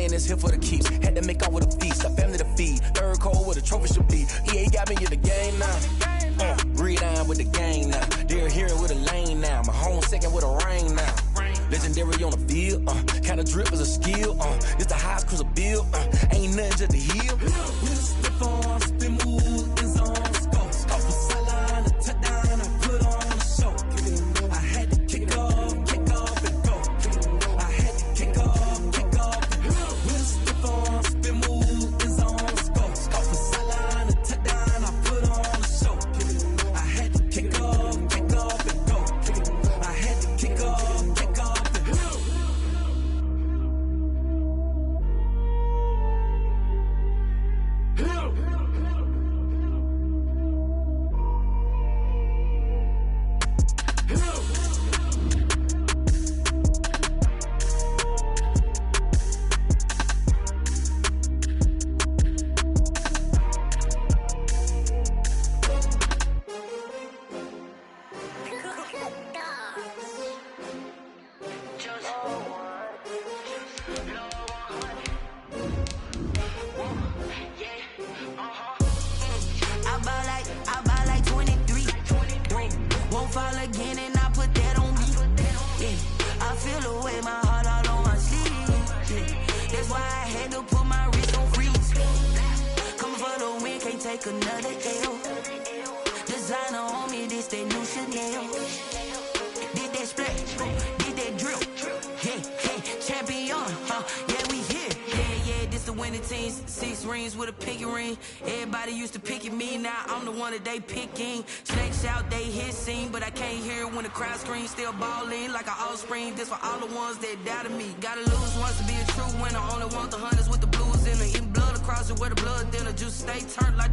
in this here for the keeps. Had to make off with a feast, a family to feed. Third cold where the trophy should be. EA got me in the game now. Read on with the game now. They're here with a lane now. My home second with a rain now. Legendary on the field. Kinda drip is a skill. It's the highest cruiser bill. Ain't nothing just to heal. We just slip on, spin move, in zone, scope. Scope for sideline, a touchdown, I put on a show. I had to kick off and go. I had to kick off and go. We just slip on, spin move, in zone, scope. Scope for sideline, a touchdown, I put on a show. I had to kick off and go. I had to kick off and go. They picking snakes out, they hissing, but I can't hear when the crowd screams. Still balling like an offspring. This for all the ones that doubted me. Gotta lose once to be a true winner. Only want the hunters with the blues in it. Eating blood across it where the blood thinner. Juice stay turned like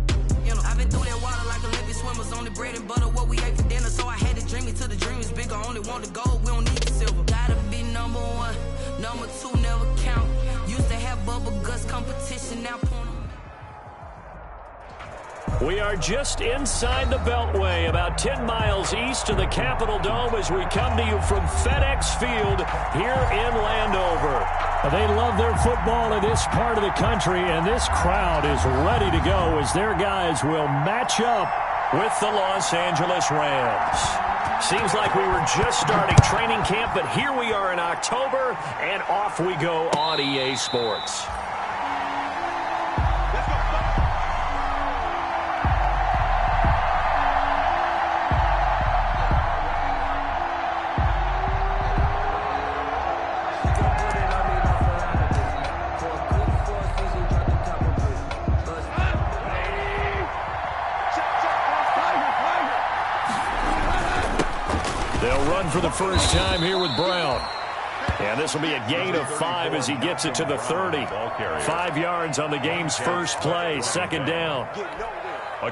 I've been through that water like Olympic swimmers. Only bread and butter what we ate for dinner. So I had to dream it till the dream is bigger. Only want the gold, we don't need the silver. Gotta be number one, number two never count. Used to have bubble guts competition, now point. We are just inside the Beltway, about 10 miles east of the Capitol Dome as we come to you from FedEx Field here in Landover. They love their football in this part of the country, and this crowd is ready to go as their guys will match up with the Los Angeles Rams. Seems like we were just starting training camp, but here we are in October, and off we go on EA Sports. For the first time here with Brown. And this will be a gain of 5 as he gets it to the 30. 5 yards on the game's first play, second down.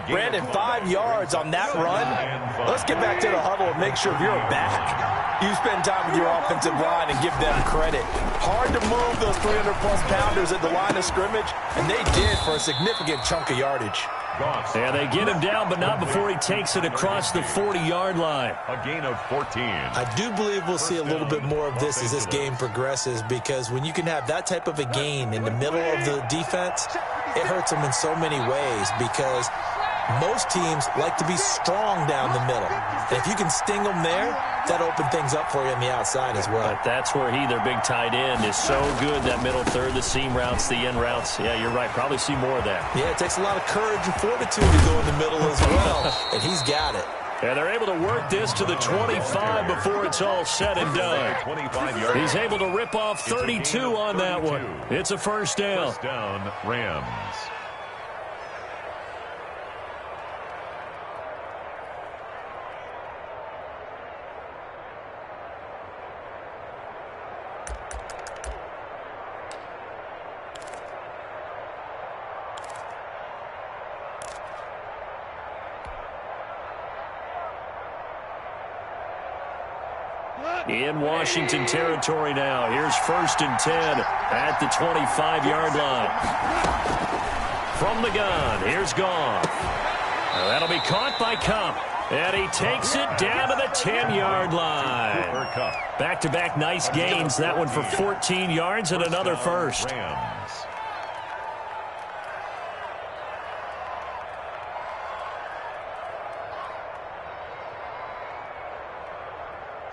Brandon, 5 yards on that run. Let's get back to the huddle and make sure if you're back, you spend time with your offensive line and give them credit. Hard to move those 300-plus pounders at the line of scrimmage, and they did for a significant chunk of yardage. And they get him down, but not before he takes it across the 40-yard line. A gain of 14. I do believe we'll see a little bit more of this as this game progresses, because when you can have that type of a gain in the middle of the defense, it hurts them in so many ways, because most teams like to be strong down the middle. And if you can sting them there, that opens things up for you on the outside as well. But that's where their big tight end, is so good, that middle third, the seam routes, the end routes. Yeah, you're right. Probably see more of that. Yeah, it takes a lot of courage and fortitude to go in the middle as well, and he's got it. And they're able to work this to the 25 before it's all said and done. He's able to rip off 32 on that one. It's a first down. First down, Rams. In Washington territory now. Here's 1st and 10 at the 25-yard line. From the gun, here's Goff. That'll be caught by Cup. And he takes it down to the 10-yard line. Back-to-back nice gains. That one for 14 yards and another first.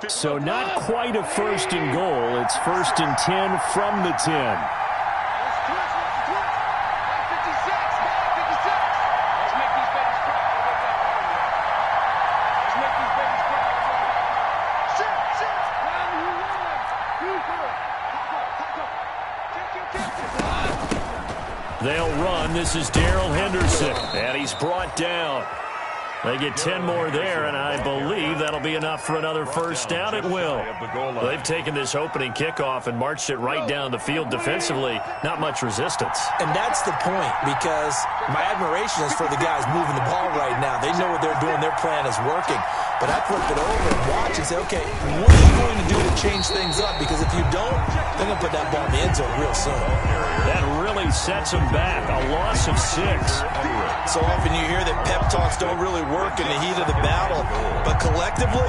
So not quite a first and goal. It's first and 10 from the 10. They'll run. This is Darrell Henderson, and he's brought down. They get 10 more there, and I believe that'll be enough for another first down. It will. They've taken this opening kickoff and marched it right down the field defensively. Not much resistance. And that's the point, because my admiration is for the guys moving the ball right now. They know what they're doing. Their plan is working. But I flip it over and watch and say, okay, what are you going to do to change things up? Because if you don't, they're going to put that ball in the end zone real soon. That really sets them back. A loss of 6. So often you hear that pep talks don't really work in the heat of the battle. But collectively,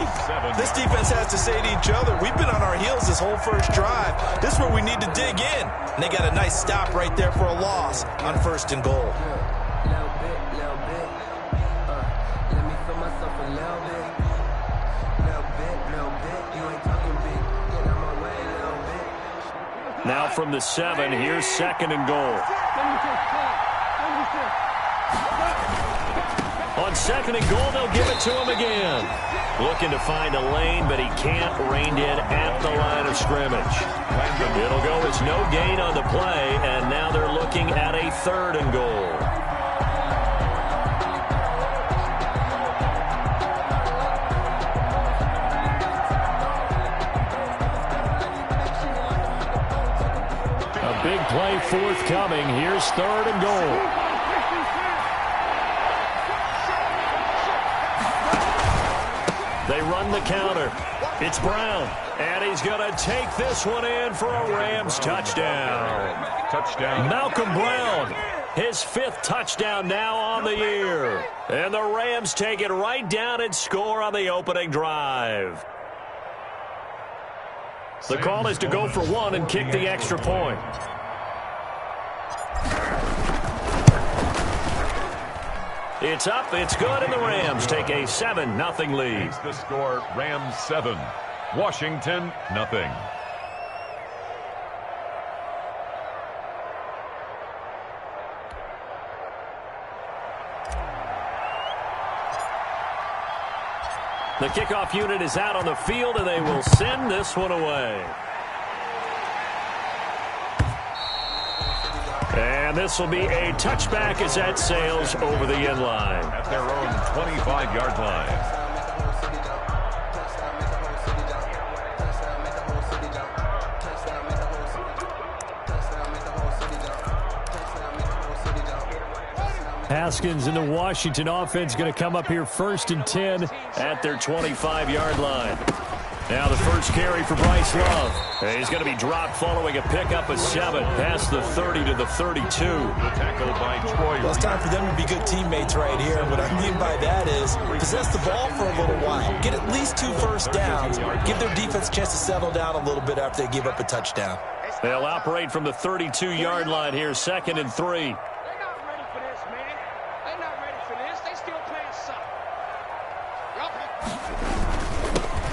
this defense has to say to each other, we've been on our heels this whole first drive. This is where we need to dig in. And they got a nice stop right there for a loss on first and goal. Now from the 7, here's second and goal. On second and goal, they'll give it to him again. Looking to find a lane, but he can't. Reined in at the line of scrimmage. It'll go as no gain on the play, and now they're looking at a third and goal. Big play forthcoming. Here's third and goal. They run the counter. It's Brown. And he's going to take this one in for a Rams touchdown. Malcolm Brown, his 5th touchdown now on the year. And the Rams take it right down and score on the opening drive. The call is to go for 1 and kick the extra point. It's up, it's good, and the Rams take a 7-0 lead. The score, Rams 7, Washington 0. The kickoff unit is out on the field, and they will send this one away. And this will be a touchback as that sails over the end line. At their own 25-yard line. Haskins and the Washington offense going to come up here first and 10 at their 25-yard line. Now the first carry for Bryce Love. He's going to be dropped following a pickup of 7 past the 30 to the 32. Tackled by Troy. Well, it's time for them to be good teammates right here. And what I mean by that is possess the ball for a little while. Get at least 2 first downs. Give their defense a chance to settle down a little bit after they give up a touchdown. They'll operate from the 32-yard line here, 2nd and 3.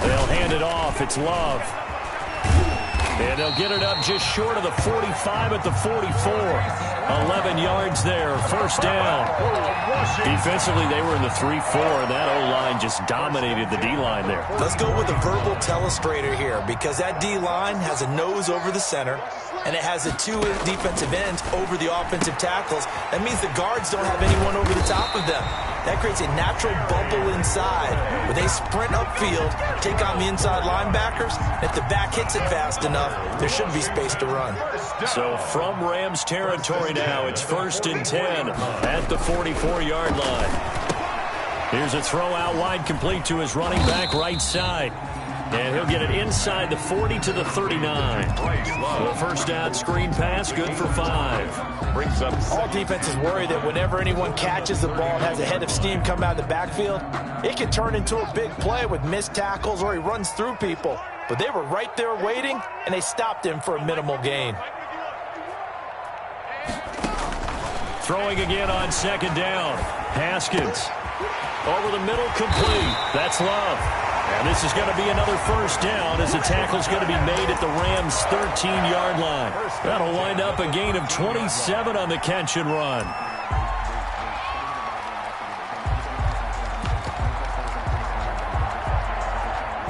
They'll hand it off. It's Love. And they'll get it up just short of the 45 at the 44. 11 yards there. First down. Defensively, they were in the 3-4. That O-line just dominated the D-line there. Let's go with a verbal telestrator here, because that D-line has a nose over the center, and it has the 2 defensive ends over the offensive tackles. That means the guards don't have anyone over the top of them. That creates a natural bubble inside where they sprint upfield, take on the inside linebackers. If the back hits it fast enough, there should be space to run. So from Rams territory now, it's 1st and 10 at the 44-yard line. Here's a throw out wide, complete to his running back right side. And he'll get it inside the 40 to the 39. The first down screen pass, good for 5. Brings up all defenses worry that whenever anyone catches the ball and has a head of steam come out of the backfield, it can turn into a big play with missed tackles or he runs through people. But they were right there waiting, and they stopped him for a minimal gain. Throwing again on second down. Haskins. Over the middle, complete. That's Love. And this is going to be another first down as the tackle's going to be made at the Rams' 13-yard line. That'll wind up a gain of 27 on the catch and run.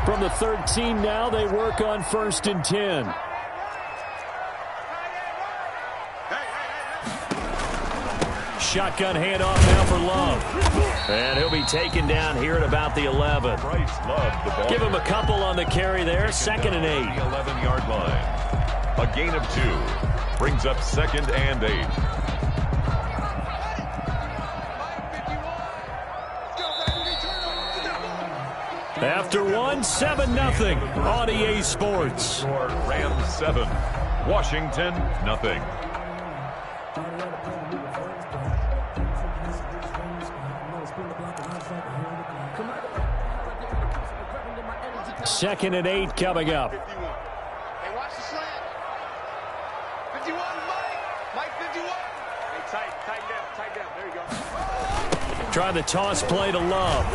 From the 13 now, they work on 1st and 10. Shotgun handoff now for Love. And he'll be taken down here at about the 11. Give him a couple on the carry there. 2nd and 8. The 11-yard line. A gain of 2. Brings up 2nd and 8. After 1, 7-0 on EA Sports. Rams 7. Washington, nothing. Second and 8 coming up. Hey, watch the slant. 51, Mike 51. Hey, tight down. There you go. Try the toss play to Love.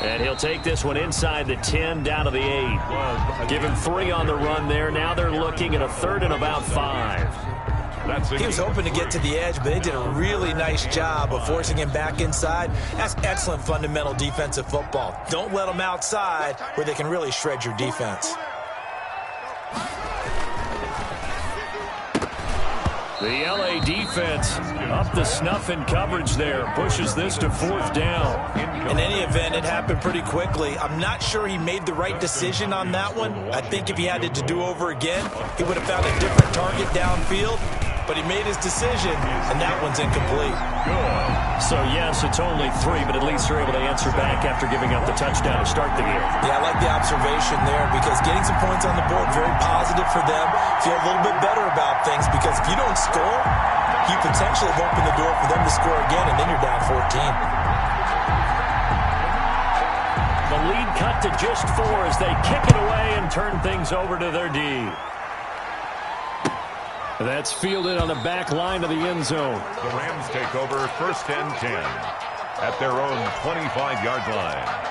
And he'll take this one inside the 10, down to the 8. Give him 3 on the run there. Now they're looking at a 3rd and about 5. He was hoping to get to the edge, but they did a really nice job of forcing him back inside. That's excellent fundamental defensive football. Don't let them outside where they can really shred your defense. The LA defense up the snuff in coverage there. Pushes this to 4th down. In any event, it happened pretty quickly. I'm not sure he made the right decision on that one. I think if he had it to do over again, he would have found a different target downfield. But he made his decision, and that one's incomplete. So, yes, it's only 3, but at least they're able to answer back after giving up the touchdown to start the game. Yeah, I like the observation there because getting some points on the board, very positive for them. Feel a little bit better about things because if you don't score, you potentially have opened the door for them to score again, and then you're down 14. The lead cut to just 4 as they kick it away and turn things over to their D. That's fielded on the back line of the end zone. The Rams take over 1st and 10 at their own 25-yard line.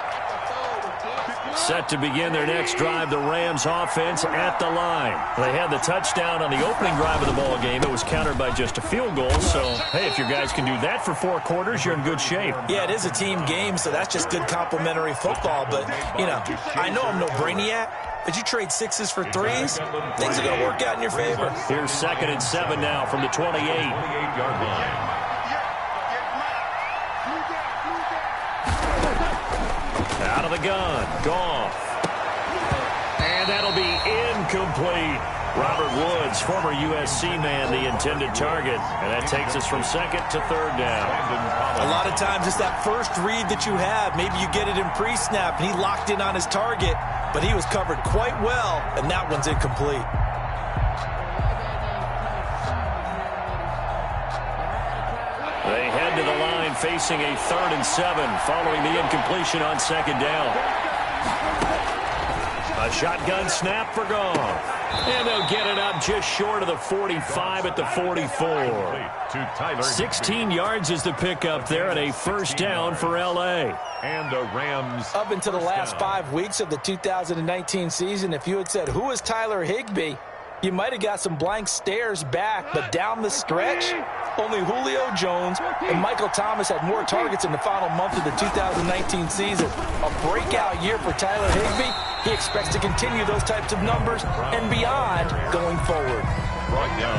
Set to begin their next drive, the Rams offense at the line. They had the touchdown on the opening drive of the ball game. It was countered by just a field goal. So, hey, if your guys can do that for 4 quarters, you're in good shape. Yeah, it is a team game, so that's just good complimentary football. But, you know, I know I'm no brainiac, but you trade 6s for 3s, things are going to work out in your favor. Here's 2nd and 7 now from the 28. 28-yard line. Out of the gun, Goff. And that'll be incomplete. Robert Woods, former USC man, the intended target. And that takes us from 2nd to 3rd down. A lot of times it's that first read that you have. Maybe you get it in pre-snap, and he locked in on his target, but he was covered quite well, and that one's incomplete. They head to the line facing a 3rd and 7 following the incompletion on 2nd down. A shotgun snap for Goff. And they'll get it up just short of the 45 at the 44. 16 yards is the pickup there and a 1st down for L.A. And the Rams. Up until the last 5 weeks of the 2019 season, if you had said, who is Tyler Higbee? You might have got some blank stares back, but down the stretch, only Julio Jones and Michael Thomas had more targets in the final month of the 2019 season. A breakout year for Tyler Higbee. He expects to continue those types of numbers and beyond going forward.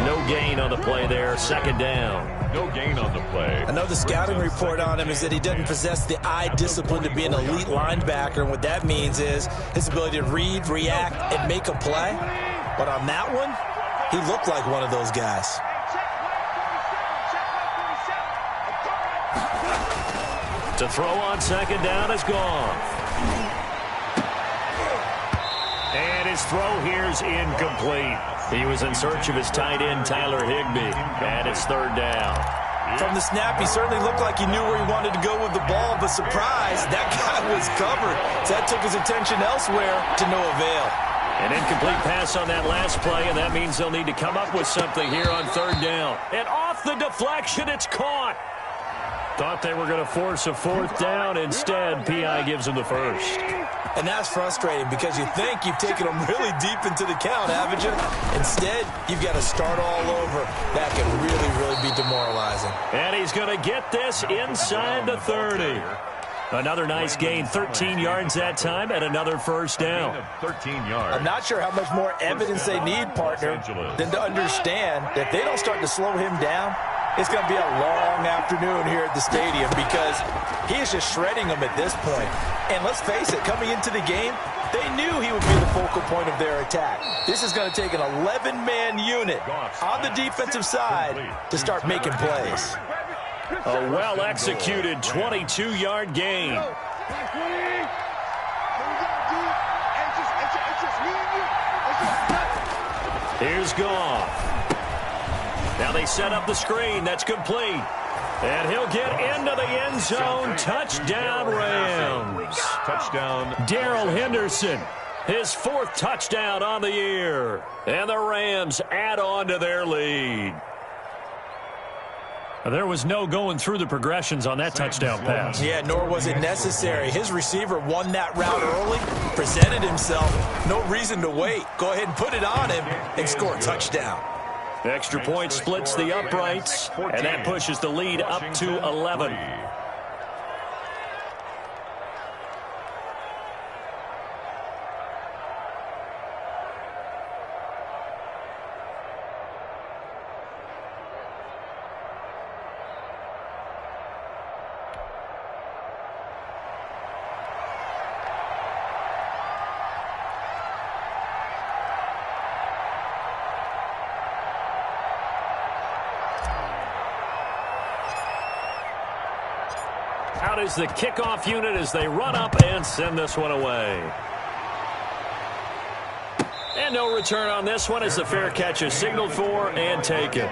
No gain on the play there, 2nd down. No gain on the play. I know the scouting report on him is that he doesn't possess the eye discipline to be an elite linebacker, and what that means is his ability to read, react, and make a play. But on that one, he looked like one of those guys. To throw on 2nd down is Goff. his throw here's incomplete. He was in search of his tight end, Tyler Higbee, and it's third down. From the snap, he certainly looked like he knew where he wanted to go with the ball, but surprise, that guy was covered. So that took his attention elsewhere to no avail. An incomplete pass on that last play, and that means they'll need to come up with something here on third down. And off the deflection, it's caught. Thought they were going to force a fourth down. Instead, P.I. gives them the first. And that's frustrating because you think you've taken them really deep into the count, haven't you? Instead, you've got to start all over. That can really, really be demoralizing. And he's going to get this inside the 30. Another nice gain, 13 yards that time, and another first down. 13 yards. I'm not sure how much more evidence they need, partner, than to understand that if they don't start to slow him down, it's going to be a long afternoon here at the stadium because he is just shredding them at this point. And let's face it, coming into the game, they knew he would be the focal point of their attack. This is going to take an 11-man unit on the defensive side to start making plays. A well-executed 22-yard gain. Here's Goff. Now they set up the screen. That's complete. And he'll get into the end zone. Touchdown, Rams. Touchdown. Darrell Henderson, his fourth touchdown on the year. And the Rams add on to their lead. There was no going through the progressions on that touchdown pass. Yeah, nor was it necessary. His receiver won that route early, presented himself. No reason to wait. Go ahead and put it on him and score a touchdown. Extra point splits the uprights, and that pushes the lead up to 11. Out is the kickoff unit as they run up and send this one away. And no return on this one as the fair catch is signaled for and taken.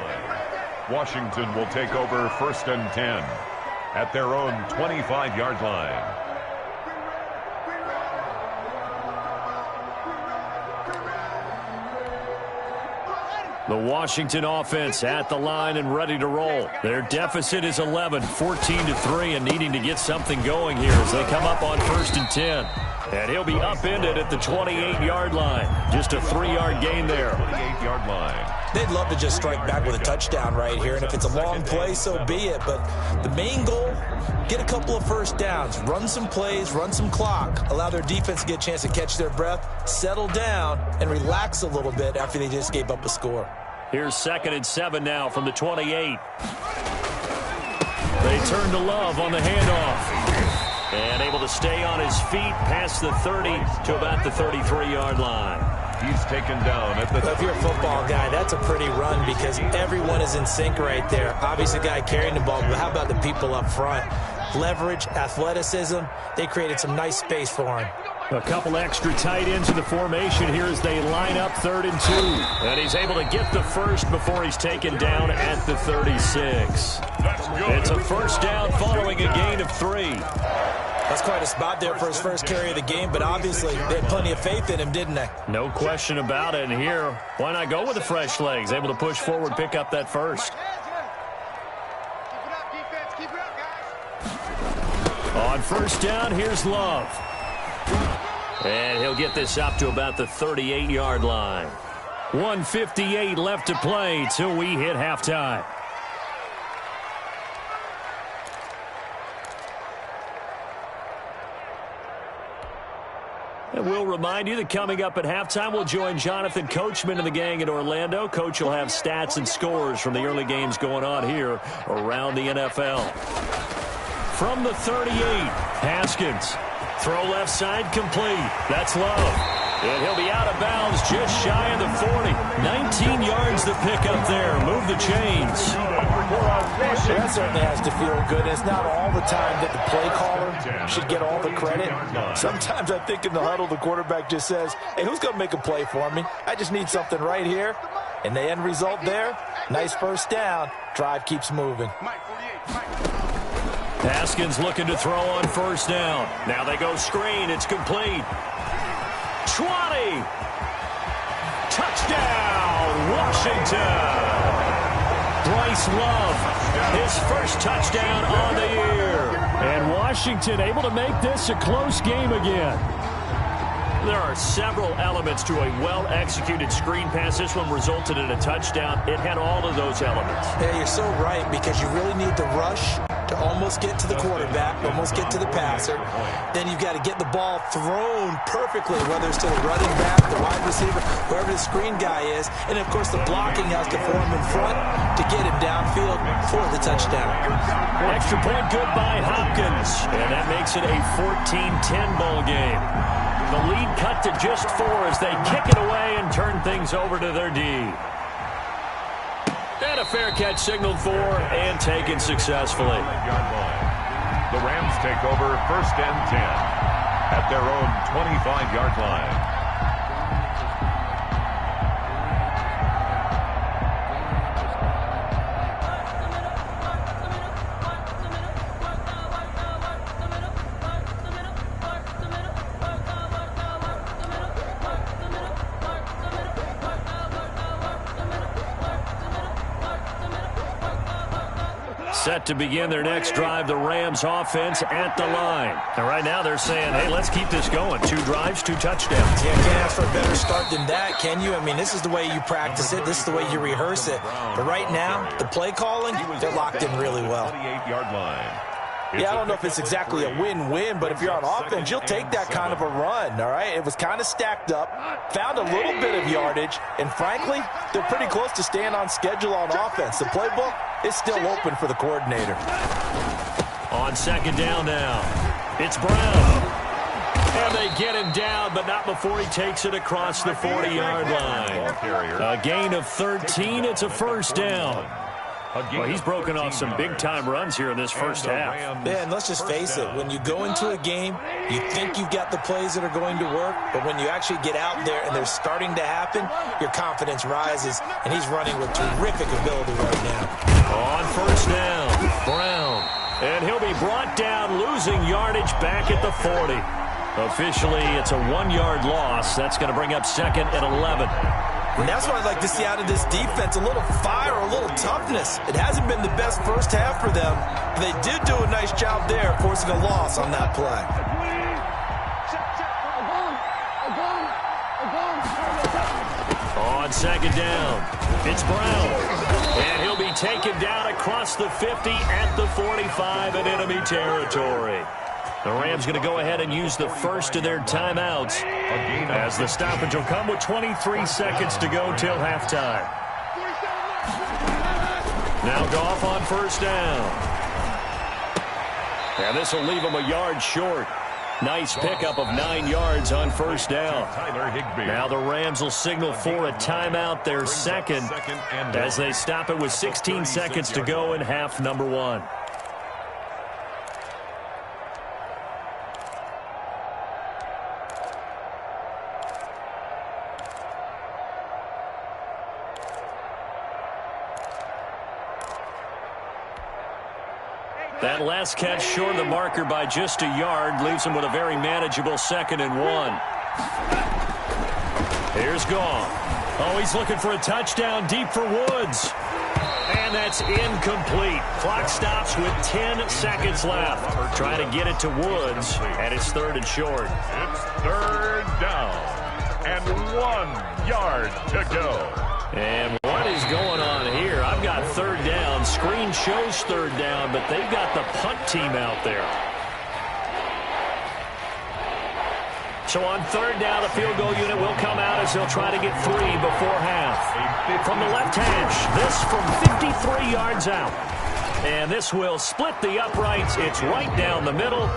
Washington will take over 1st and 10 at their own 25-yard line. The Washington offense at the line and ready to roll. Their deficit is 11, 14-3, and needing to get something going here as they come up on 1st and 10. And he'll be upended at the 28-yard line. Just a 3-yard gain there. 28-yard line. They'd love to just strike back with a touchdown right here, and if it's a long play, so be it. But the main goal, get a couple of first downs, run some plays, run some clock, allow their defense to get a chance to catch their breath, settle down, and relax a little bit after they just gave up a score. Here's 2nd and 7 now from the 28. They turn to Love on the handoff. And able to stay on his feet past the 30 to about the 33-yard line. He's taken down at the... If you're a football guy, that's a pretty run because everyone is in sync right there. Obviously, the guy carrying the ball, but how about the people up front? Leverage, athleticism, they created some nice space for him. A couple extra tight ends in the formation here as they line up 3rd and 2. And he's able to get the first before he's taken down at the 36. It's a first down following a gain of 3. That's quite a spot there for his first carry of the game, but obviously they had plenty of faith in him, didn't they? No question about it. And here, why not go with the fresh legs? Able to push forward, pick up that first. Keep it up, guys. On first down, here's Love. And he'll get this up to about the 38-yard line. 1:58 left to play till we hit halftime. And we'll remind you that coming up at halftime, we'll join Jonathan Coachman and the gang in Orlando. Coach will have stats and scores from the early games going on here around the NFL. From the 38, Haskins. Throw left side complete. That's Love. And he'll be out of bounds just shy of the 40. 19 yards to pick up there. Move the chains. That certainly has to feel good. It's not all the time that the play caller should get all the credit. Sometimes I think in the huddle, the quarterback just says, hey, who's going to make a play for me? I just need something right here. And the end result there, nice first down. Drive keeps moving. Haskins looking to throw on first down. Now they go screen. It's complete. 20. Touchdown, Washington. Bryce Love, his first touchdown on the year. And Washington able to make this a close game again. There are several elements to a well-executed screen pass. This one resulted in a touchdown. It had all of those elements. Yeah, you're so right, because you really need to rush to almost get to the quarterback, almost get to the passer. Then you've got to get the ball thrown perfectly, whether it's to the running back, the wide receiver, whoever the screen guy is. And, of course, the blocking has to form in front to get him downfield for the touchdown. Extra point good by Hopkins. And that makes it a 14-10 ball game. The lead cut to just 4 as they kick it away and turn things over to their D. And a fair catch signaled for and taken successfully. The Rams take over 1st and 10 at their own 25-yard line. Set to begin their next drive, the Rams offense at the line. And right now they're saying, hey, let's keep this going. 2 drives, 2 touchdowns. Yeah, can't ask for a better start than that, can you? I mean, this is the way you practice it. This is the way you rehearse it. But right now, the play calling, they're locked in really well. 28-yard line. Yeah, I don't know if it's exactly a win-win, but if you're on offense, you'll take that kind of a run, all right? It was kind of stacked up, found a little bit of yardage, and frankly, they're pretty close to staying on schedule on offense. The playbook is still open for the coordinator. On 2nd down now, it's Brown. And they get him down, but not before he takes it across the 40-yard line. A gain of 13, it's a 1st down. Well, he's broken off some big-time runs here in this first half. Yeah, and let's just face it. When you go into a game, you think you've got the plays that are going to work, but when you actually get out there and they're starting to happen, your confidence rises, and he's running with terrific ability right now. On 1st down, Brown. And he'll be brought down, losing yardage back at the 40. Officially, it's a 1-yard loss. That's going to bring up 2nd and 11. And that's what I'd like to see out of this defense, a little fire, a little toughness. It hasn't been the best first half for them. They did do a nice job there, forcing a loss on that play. On 2nd down, it's Brown. And he'll be taken down across the 50 at the 45 in enemy territory. The Rams going to go ahead and use the first of their timeouts as the stoppage will come with 23 seconds to go till halftime. Now Goff on 1st down. And this will leave him a yard short. Nice pickup of 9 yards on 1st down. Now the Rams will signal for a timeout, their 2nd, as they stop it with 16 seconds to go in half number 1. That last catch short of the marker by just a yard leaves him with a very manageable 2nd and 1. Here's Goff. Oh, he's looking for a touchdown deep for Woods. And that's incomplete. Clock stops with 10 seconds left. Trying to get it to Woods, and it's 3rd and short. It's 3rd down and 1 yard to go. And what is going on here? I've got 3rd down. Screen shows 3rd down, but they've got the punt team out there. So on 3rd down, the field goal unit will come out as they'll try to get 3 before half. From the left hash, this from 53 yards out. And this will split the uprights. It's right down the middle.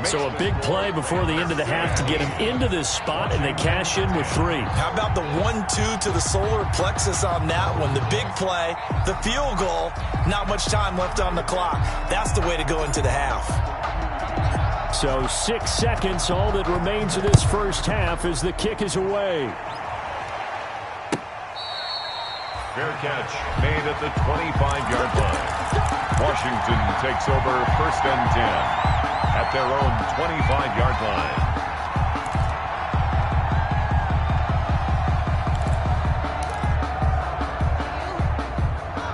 So a big play before the end of the half to get him into this spot, and they cash in with 3. How about the 1-2 to the solar plexus on that one? The big play, the field goal, not much time left on the clock. That's the way to go into the half. So 6 seconds, all that remains of this first half as the kick is away. Fair catch made at the 25-yard line. Washington takes over 1st and 10 at their own 25-yard line.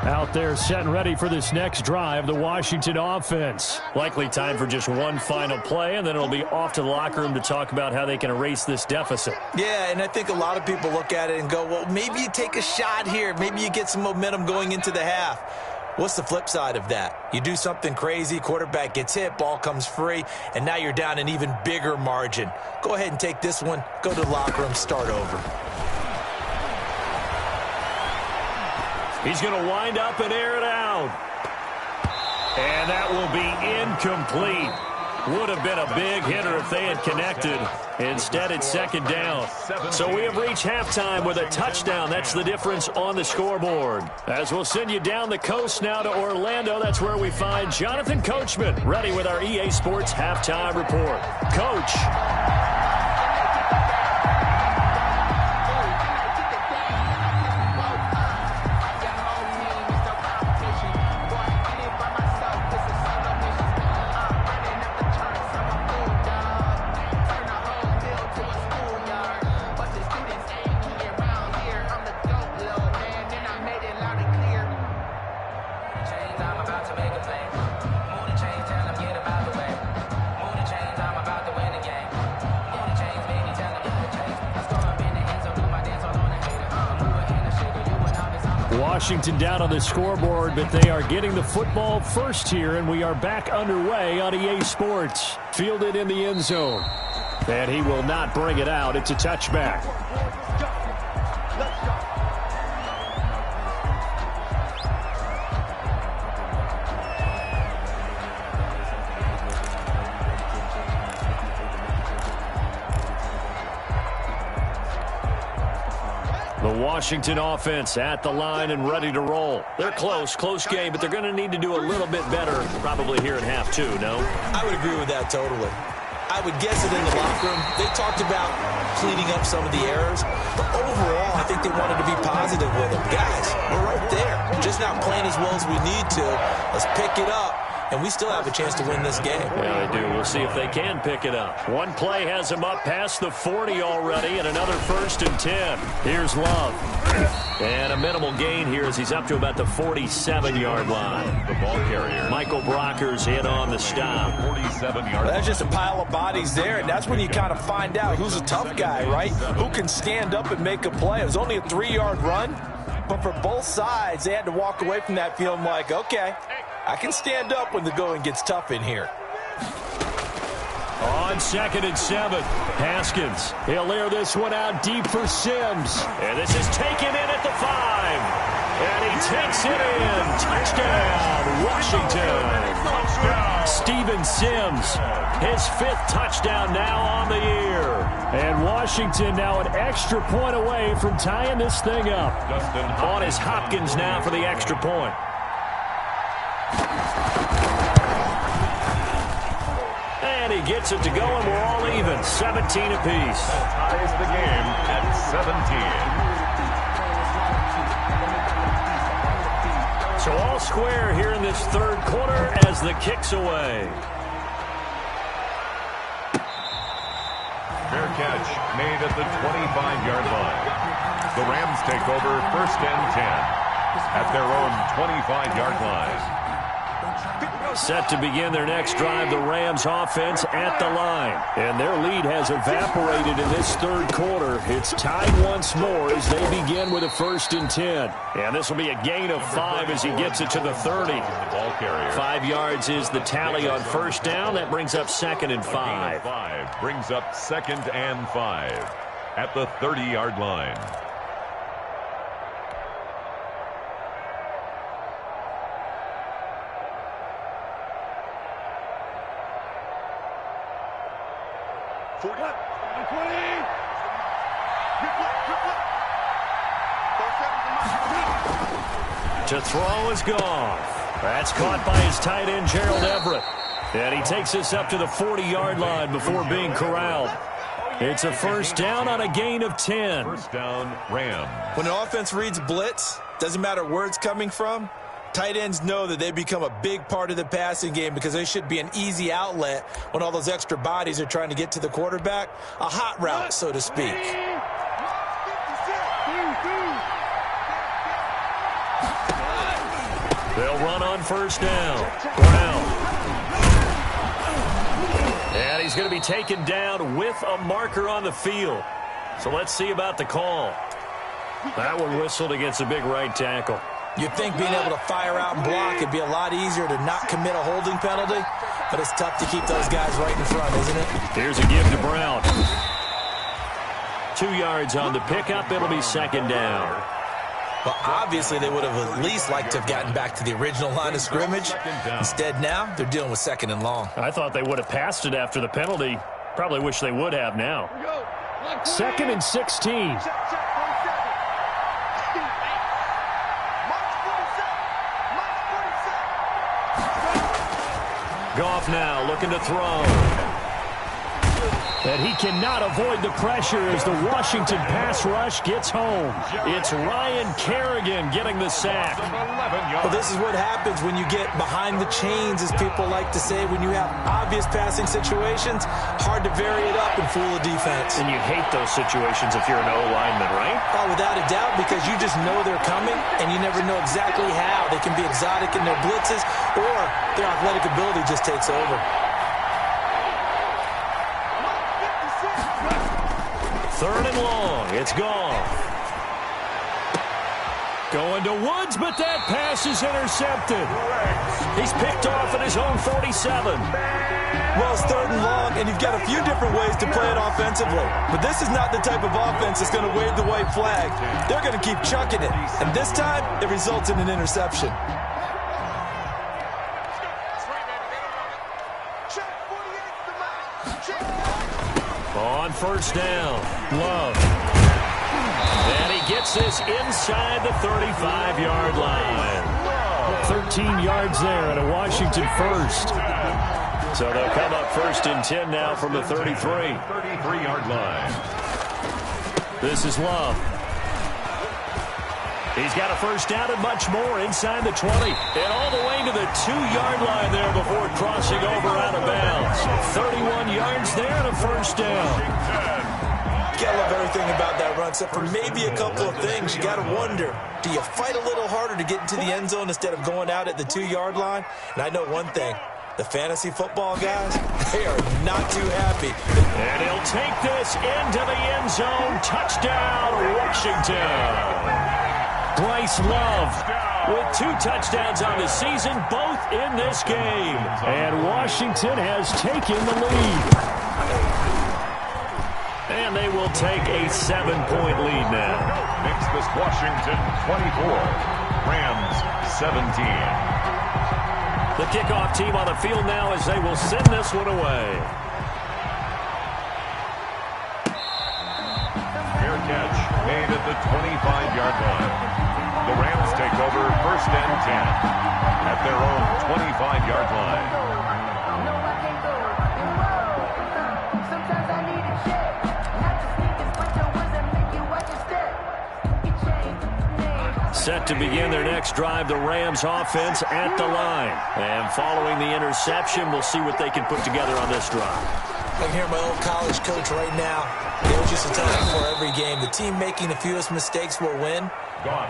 Out there set and ready for this next drive, the Washington offense. Likely time for just one final play, and then it'll be off to the locker room to talk about how they can erase this deficit. Yeah, and I think a lot of people look at it and go, well, maybe you take a shot here. Maybe you get some momentum going into the half. What's the flip side of that? You do something crazy, quarterback gets hit, ball comes free, and now you're down an even bigger margin. Go ahead and take this one, go to the locker room, start over. He's going to wind up and air it out. And that will be incomplete. Would have been a big hitter if they had connected. Instead, it's 2nd down. So we have reached halftime with a touchdown. That's the difference on the scoreboard. As we'll send you down the coast now to Orlando, that's where we find Jonathan Coachman, ready with our EA Sports Halftime Report. Coach. Washington down on the scoreboard, but they are getting the football first here, and we are back underway on EA Sports. Fielded in the end zone. And he will not bring it out. It's a touchback. The Washington offense at the line and ready to roll. They're close game, but they're going to need to do a little bit better probably here in half 2, no? I would agree with that totally. I would guess it in the locker room. They talked about cleaning up some of the errors, but overall, I think they wanted to be positive with them. Guys, we're right there. Just not playing as well as we need to. Let's pick it up, and we still have a chance to win this game. Yeah, they do. We'll see if they can pick it up. One play has them up past the 40 already, and another 1st and 10. Here's Love. And a minimal gain here as he's up to about the 47-yard line. The ball carrier. Michael Brocker's in on the stop. 47-yard. That's just a pile of bodies there, and that's when you kind of find out who's a tough guy, right? Who can stand up and make a play. It was only a 3-yard run, but for both sides, they had to walk away from that feeling like, okay, I can stand up when the going gets tough in here. On 2nd and 7, Haskins. He'll air this one out deep for Sims. And this is taken in at the 5. And he takes it in. Touchdown, Washington. Touchdown. Steven Sims, his 5th touchdown now on the year. And Washington now an extra point away from tying this thing up. On is Hopkins now for the extra point. And he gets it to go, and we're all even. 17 apiece. Ties the game at 17. So all square here in this 3rd quarter as the kick's away. Fair catch made at the 25-yard line. The Rams take over 1st and 10 at their own 25-yard line. Set to begin their next drive, the Rams offense at the line. And their lead has evaporated in this 3rd quarter. It's tied once more as they begin with a 1st and 10. And this will be a gain of 5 as he gets it to the 30. The ball carrier. 5 yards is the tally on 1st down. That brings up 2nd and 5. 5 brings up 2nd and 5 at the 30-yard line. To throw is gone. That's caught by his tight end, Gerald Everett. And he takes us up to the 40-yard line before being corralled. It's a first down on a gain of 10. First down, Rams. When an offense reads blitz, doesn't matter where it's coming from, tight ends know that they become a big part of the passing game because they should be an easy outlet when all those extra bodies are trying to get to the quarterback. A hot route, so to speak. They'll run on first down. Brown. And he's going to be taken down with a marker on the field. So let's see about the call. That one whistled against a big right tackle. You'd think being able to fire out and block would be a lot easier to not commit a holding penalty, but it's tough to keep those guys right in front, isn't it? Here's a give to Brown. 2 yards on the pickup. It'll be second down. Well, obviously they would have at least liked to have gotten back to the original line of scrimmage. Instead now, they're dealing with second and long. I thought they would have passed it after the penalty. Probably wish they would have now. Second and 16. Goff now looking to throw. And he cannot avoid the pressure as the Washington pass rush gets home. It's Ryan Kerrigan getting the sack. Well, this is what happens when you get behind the chains, as people like to say. When you have obvious passing situations, hard to vary it up and fool the defense. And you hate those situations if you're an O-lineman, right? Oh, without a doubt, because you just know they're coming, and you never know exactly how. They can be exotic in their blitzes, or their athletic ability just takes over. Third and long. It's gone. Going to Woods, but that pass is intercepted. He's picked off at his own 47. Well, it's third and long, and you've got a few different ways to play it offensively. But this is not the type of offense that's going to wave the white flag. They're going to keep chucking it. And this time, it results in an interception. On first down, Love. And he gets this inside the 35-yard line. 13 yards there and a Washington first. So they'll come up first and 10 now from the 33. 33-yard line. This is Love. He's got a first down and much more inside the 20. And all the way to the 2-yard line there before crossing over out of bounds. 31 yards there and a first down. You gotta love everything about that run, except for maybe a couple of things. You gotta wonder, do you fight a little harder to get into the end zone instead of going out at the 2-yard line? And I know one thing. The fantasy football guys, they are not too happy. And he'll take this into the end zone. Touchdown, Washington. Bryce Love with 2 touchdowns on the season, both in this game. And Washington has taken the lead. And they will take a 7-point lead now. Makes this Washington 24, Rams 17. The kickoff team on the field now as they will send this one away. Fair catch made at the 25-yard line. The Rams take over first and 10 at their own 25-yard line. Set to begin their next drive, the Rams offense at the line. And following the interception, we'll see what they can put together on this drive. I can hear my old college coach right now. They was just to tell me before every game, the team making the fewest mistakes will win.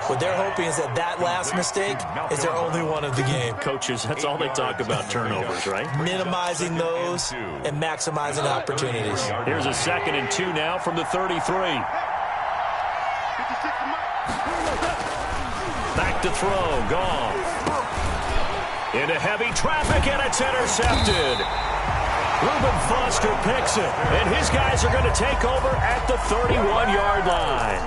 What they're hoping is that that last mistake is their only one of the game. Coaches, that's all they talk about, turnovers, right? Minimizing those and maximizing opportunities. Here's a 2nd and 2 now from the 33. Back to throw, Goff. Into heavy traffic, and it's intercepted. Reuben Foster picks it, and his guys are going to take over at the 31-yard line.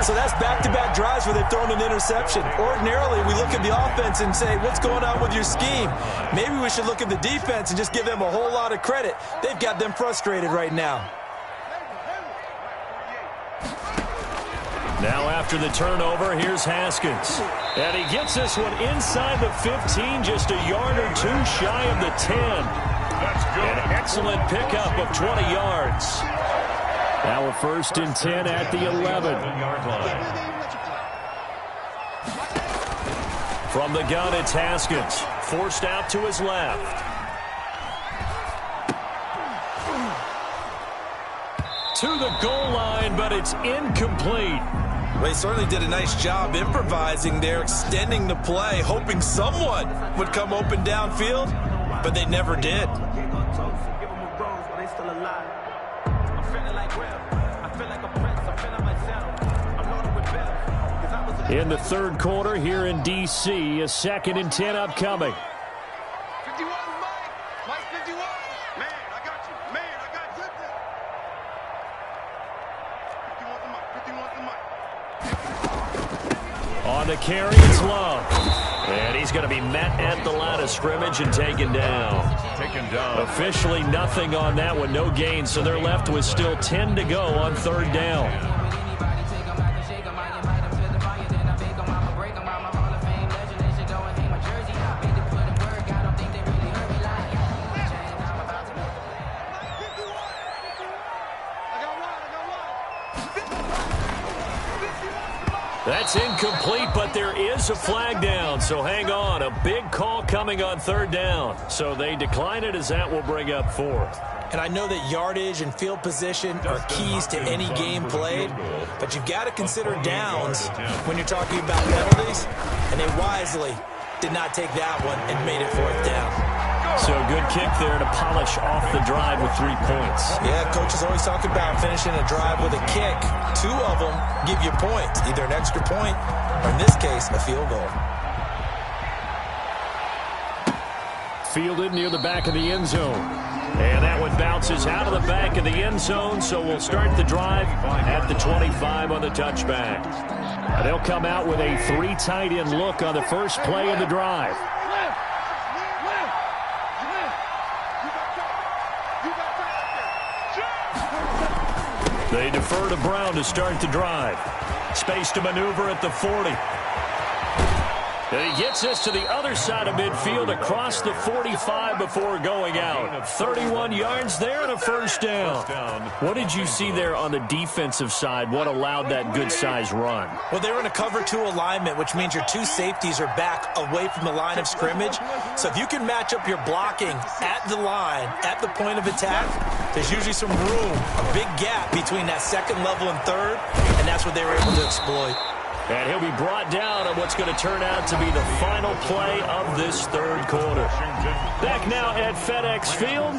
So that's back-to-back drives where they've thrown an interception. Ordinarily, we look at the offense and say, what's going on with your scheme? Maybe we should look at the defense and just give them a whole lot of credit. They've got them frustrated right now. Now after the turnover, here's Haskins. And he gets this one inside the 15, just a yard or two shy of the 10. That's good. An excellent pickup of 20 yards. Now a 1st and 10 at the 11. From the gun, it's Haskins. Forced out to his left. To the goal line, but it's incomplete. Well, he certainly did a nice job improvising there, extending the play, hoping someone would come open downfield, but they never did. In the 3rd quarter here in D.C., a 2nd and 10 upcoming. 51, Mike 51. Man, I got you. Man, I got you. 51 Mike. On the carry, it's Love. And he's going to be met at the line of scrimmage and taken down. Officially nothing on that one, no gain, so they're left with still 10 to go on 3rd down. That's incomplete, but there is a flag down, so hang on. A big call coming on 3rd down. So they decline it as that will bring up 4th. And I know that yardage and field position are keys to any game played, but you've got to consider downs when you're talking about penalties, and they wisely did not take that one and made it 4th down. So good kick there to polish off the drive with 3 points. Yeah, coaches always talk about finishing a drive with a kick. 2 of them give you points, either an extra point or, in this case, a field goal. Fielded near the back of the end zone. And that one bounces out of the back of the end zone, so we'll start the drive at the 25 on the touchback. They'll come out with a 3 tight end look on the first play of the drive. They defer to Brown to start the drive. Space to maneuver at the 40. And he gets this to the other side of midfield across the 45 before going out. 31 yards there and a 1st down. What did you see there on the defensive side? What allowed that good-sized run? Well, they were in a cover 2 alignment, which means your 2 safeties are back away from the line of scrimmage. So if you can match up your blocking at the line, at the point of attack, there's usually some room, a big gap between that 2nd level and 3rd, and that's what they were able to exploit. And he'll be brought down on what's going to turn out to be the final play of this 3rd quarter. Back now at FedEx Field.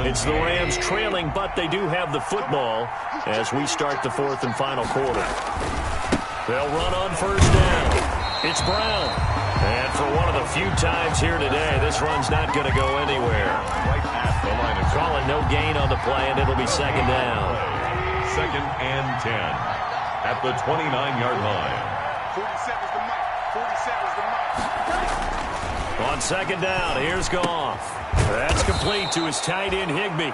It's the Rams trailing, but they do have the football as we start the 4th and final quarter. They'll run on 1st down. It's Brown. And for one of the few times here today, this run's not going to go anywhere. Calling no gain on the play, and it'll be 2nd down. 2nd and 10. At the 29-yard line. 47's the mic. 47's the mic. On 2nd down, here's Goff. That's complete to his tight end, Higbee.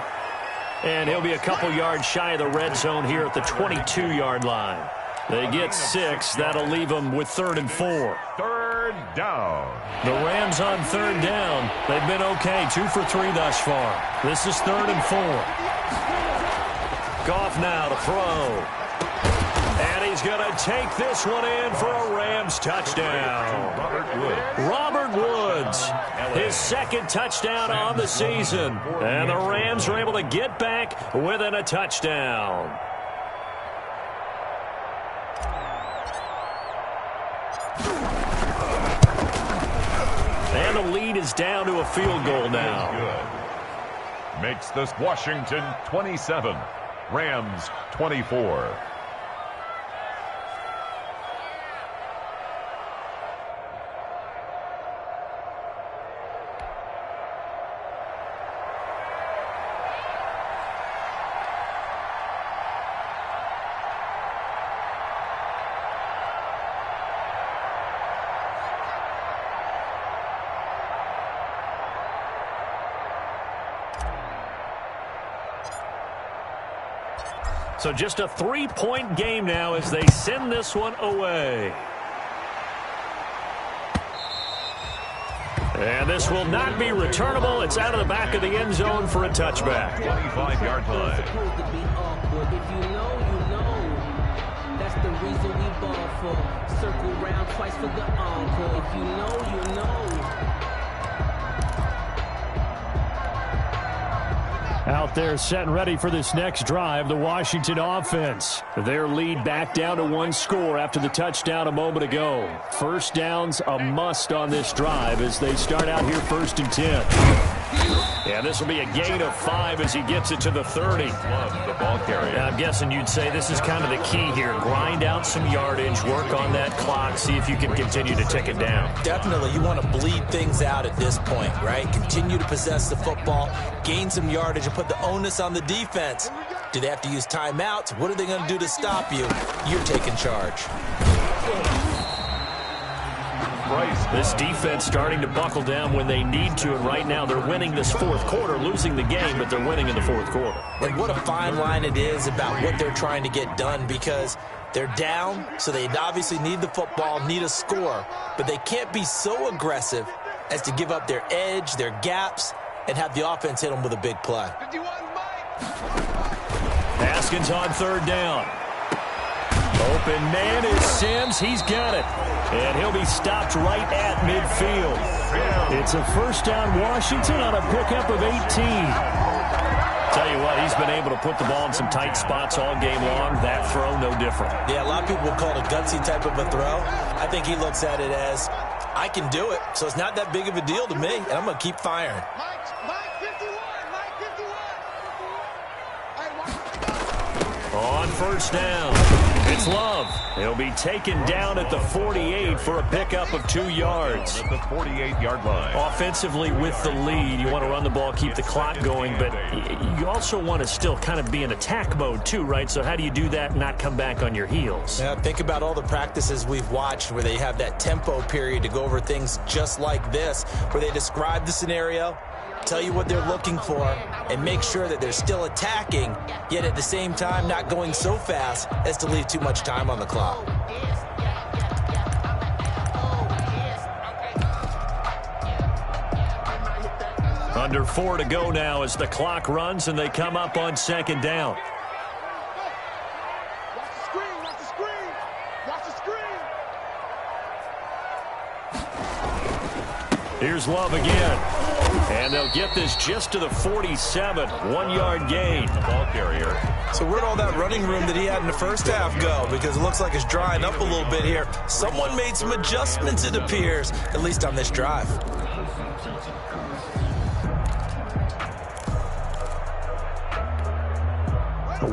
And he'll be a couple yards shy of the red zone here at the 22-yard line. They get 6. That'll leave them with 3rd and 4. 3rd down. The Rams on 3rd down. They've been okay, 2 for 3 thus far. This is 3rd and 4. Goff now to throw. And he's going to take this one in for a Rams touchdown. Robert Woods, his 2nd touchdown on the season. And the Rams are able to get back within a touchdown. And the lead is down to a field goal now. Makes this Washington 27, Rams 24. So just a 3-point game now as they send this one away. And this will not be returnable. It's out of the back of the end zone for a touchback. 25-yard line. If you know, you know. That's the reason we ball for. Circle round twice for the encore. If you know, you know. Out there set and ready for this next drive, the Washington offense. Their lead back down to 1 score after the touchdown a moment ago. First down's a must on this drive as they start out here 1st and 10. Yeah, this will be a gain of 5 as he gets it to the 30. The ball carrier. I'm guessing you'd say this is kind of the key here. Grind out some yardage, work on that clock, see if you can continue to tick it down. Definitely, you want to bleed things out at this point, right? Continue to possess the football, gain some yardage, and put the onus on the defense. Do they have to use timeouts? What are they going to do to stop you? You're taking charge. This defense starting to buckle down when they need to, and right now they're winning this 4th quarter, losing the game, but they're winning in the 4th quarter. And what a fine line it is about what they're trying to get done, because they're down, so they obviously need the football, need a score, but they can't be so aggressive as to give up their edge, their gaps, and have the offense hit them with a big play. Haskins on 3rd down. Open man is Sims. He's got it. And he'll be stopped right at midfield. It's a 1st down Washington on a pickup of 18. Tell you what, he's been able to put the ball in some tight spots all game long. That throw, no different. Yeah, a lot of people would call it a gutsy type of a throw. I think he looks at it as, I can do it, so it's not that big of a deal to me, and I'm going to keep firing. On 1st down, it's Love. He'll be taken down at the 48 for a pickup of 2 yards. At the 48-yard line. Offensively with the lead, you want to run the ball, keep the clock going, but you also want to still kind of be in attack mode too, right? So how do you do that and not come back on your heels? Yeah, think about all the practices we've watched where they have that tempo period to go over things just like this, where they describe the scenario, tell you what they're looking for, and make sure that they're still attacking, yet at the same time not going so fast as to leave too much time on the clock. Under 4 to go now as the clock runs and they come up on 2nd down. Here's Love again. And they'll get this just to the 47. 1-yard gain. The ball carrier. So where'd all that running room that he had in the first half go? Because it looks like it's drying up a little bit here. Someone made some adjustments, it appears, at least on this drive.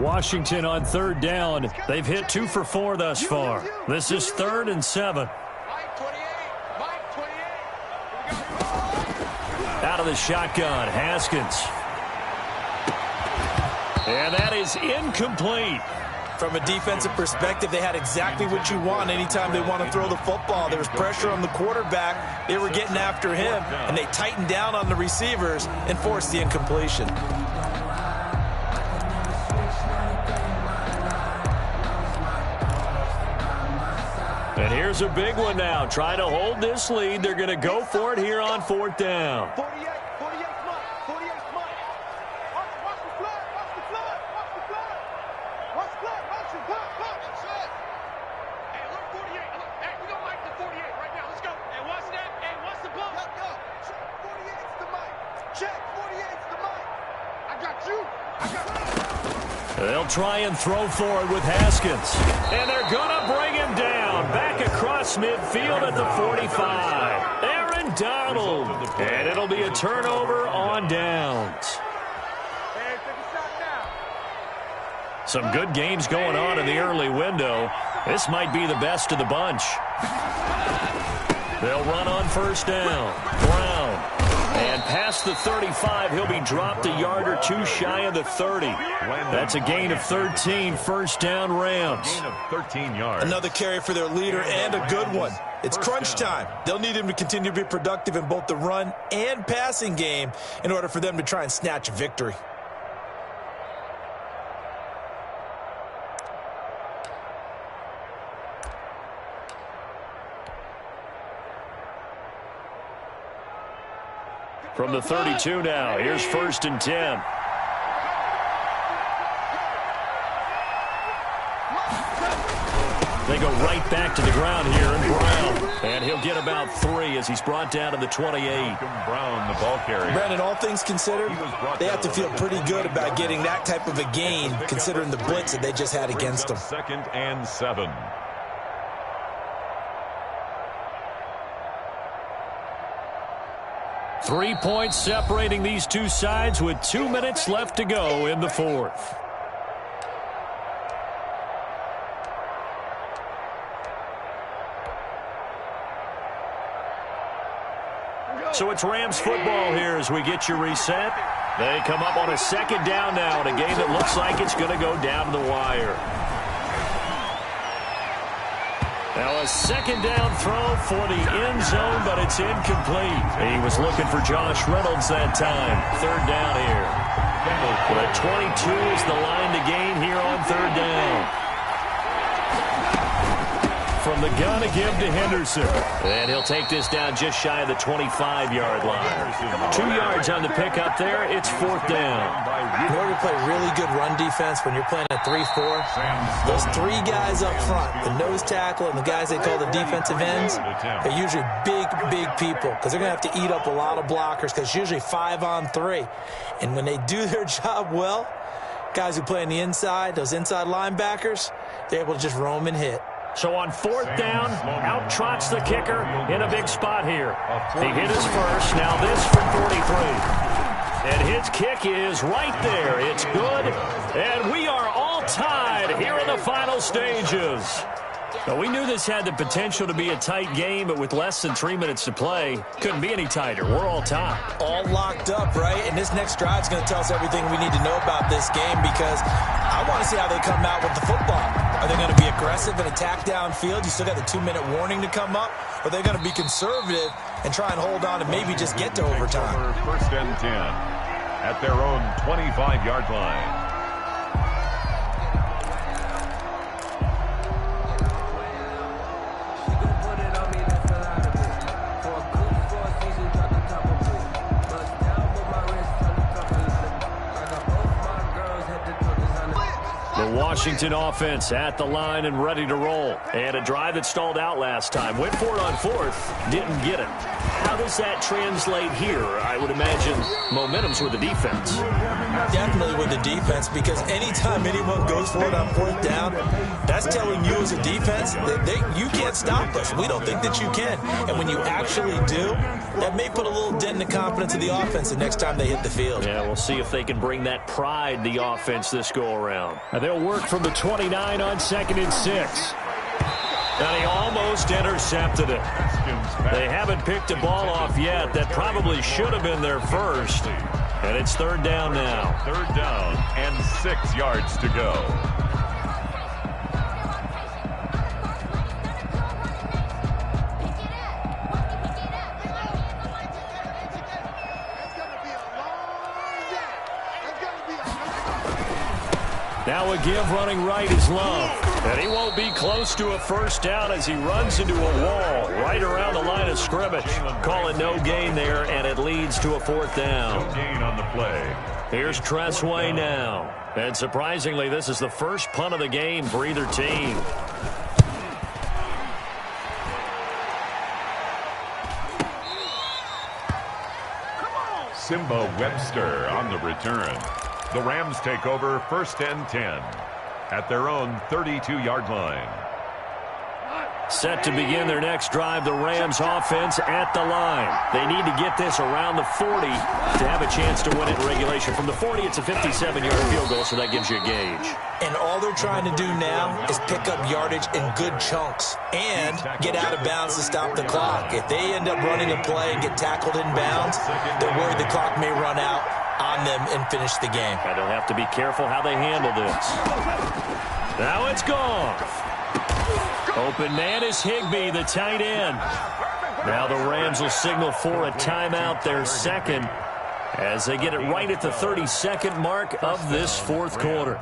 Washington on 3rd down. They've hit 2 for 4 thus far. This is 3rd and 7. Out of the shotgun, Haskins. And that is incomplete. From a defensive perspective, they had exactly what you want anytime they want to throw the football. There was pressure on the quarterback. They were getting after him, and they tightened down on the receivers and forced the incompletion. And here's a big one now. Trying to hold this lead. They're going to go for it here on 4th down. 48 Mike. 48 Mike. Watch the flood. Watch the flood. Watch the flood. Watch the flood. Watch the flood. That's it. Hey, look, 48. Hey, we don't like the 48 right now. Let's go. Hey, watch that. Hey, watch the ball. Yo. Check 48's the mic. Check 48's the mic. I got you. I got you. They'll try and throw for it with Haskins. And they're going to bring him down. Back across midfield at the 45. Aaron Donald. And it'll be a turnover on downs. Some good games going on in the early window. This might be the best of the bunch. They'll run on 1st down. Brown. And past the 35, he'll be dropped a yard or 2 shy of the 30. That's a gain of 13, 1st down Rams. Gain of 13 yards. Another carry for their leader and a good one. It's crunch time. They'll need him to continue to be productive in both the run and passing game in order for them to try and snatch a victory. From the 32 now, here's 1st and 10. They go right back to the ground here, and Brown. And he'll get about 3 as he's brought down to the 28. Brown, the ball carrier. Brandon, all things considered, they have to feel pretty good about getting that type of a gain, considering the blitz that they just had against them. 2nd and 7. Three points separating these two sides with 2 minutes left to go in the 4th. So it's Rams football here as we get you reset. They come up on a 2nd down now in a game that looks like it's going to go down to the wire. Now a 2nd down throw for the end zone, but it's incomplete. He was looking for Josh Reynolds that time. 3rd down here. The 22 is the line to gain here on 3rd down. From the gun to give to Henderson. And he'll take this down just shy of the 25-yard line. 2 yards on the pickup there. It's 4th down. In order to play really good run defense when you're playing a 3-4, those 3 guys up front, the nose tackle and the guys they call the defensive ends, they're usually big people because they're going to have to eat up a lot of blockers because it's usually 5 on 3. And when they do their job well, guys who play on the inside, those inside linebackers, they're able to just roam and hit. So on 4th down, out trots the kicker in a big spot here. He hit his first, now this from 43. And his kick is right there. It's good, and we are all tied here in the final stages. Now, we knew this had the potential to be a tight game, but with less than 3 minutes to play, couldn't be any tighter. We're all tied. All locked up, right? And this next drive is going to tell us everything we need to know about this game because I want to see how they come out with the football. Are they going to be aggressive and attack downfield? You still got the 2-minute warning to come up? Or are they going to be conservative and try and hold on and maybe just get to overtime? 1st and 10 at their own 25-yard line. Washington offense at the line and ready to roll. And a drive that stalled out last time. Went for it on 4th. Didn't get it. How does that translate here? I would imagine momentum's with the defense. Definitely with the defense because anytime anyone goes for it on 4th down, that's telling you as a defense that you can't stop us. We don't think that you can. And when you actually do, that may put a little dent in the confidence of the offense the next time they hit the field. Yeah, we'll see if they can bring that pride, the offense, this go-around. Now they'll work from the 29 on 2nd and 6. And he almost intercepted it. They haven't picked a ball off yet. That probably should have been their first. And it's 3rd down now. 3rd down and 6 yards to go. Now a give running right is Love. And he won't be close to a 1st down as he runs into a wall right around the line of scrimmage. Call it no gain there, and it leads to a 4th down. No gain on the play. Here's Tressway now. And surprisingly, this is the first punt of the game for either team. Simba Webster on the return. The Rams take over 1st and 10 at their own 32-yard line. Set to begin their next drive, the Rams offense at the line. They need to get this around the 40 to have a chance to win it in regulation. From the 40, it's a 57-yard field goal, so that gives you a gauge. And all they're trying to do now is pick up yardage in good chunks and get out of bounds to stop the clock. If they end up running a play and get tackled in bounds, they're worried the clock may run out on them and finish the game. And they'll have to be careful how they handle this. Now it's gone. Open man is Higbee, the tight end. Now the Rams will signal for a timeout, their 2nd, as they get it right at the 32nd mark of this 4th quarter.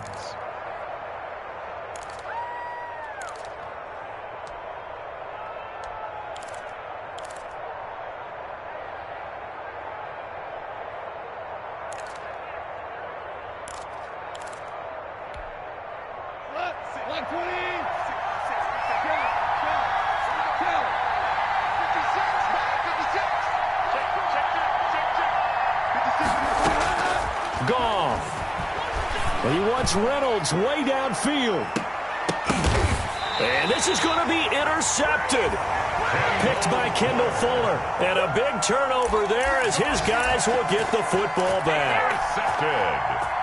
Goff. And he wants Reynolds way downfield. And this is going to be intercepted. Picked by Kendall Fuller. And a big turnover there as his guys will get the football back. Intercepted.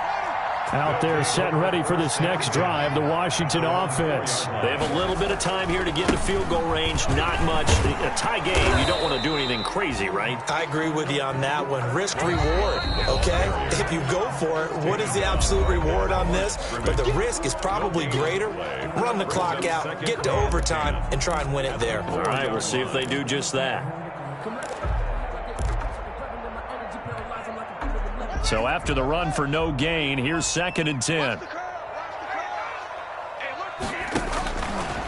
Out there set and ready for this next drive, the Washington offense. They have a little bit of time here to get to field goal range. Not much. A tie game, you don't want to do anything crazy, right? I agree with you on that one. Risk reward, okay? If you go for it, what is the absolute reward on this? But the risk is probably greater. Run the clock out, get to overtime, and try and win it there. All right, we'll see if they do just that. So after the run for no gain, here's 2nd and 10.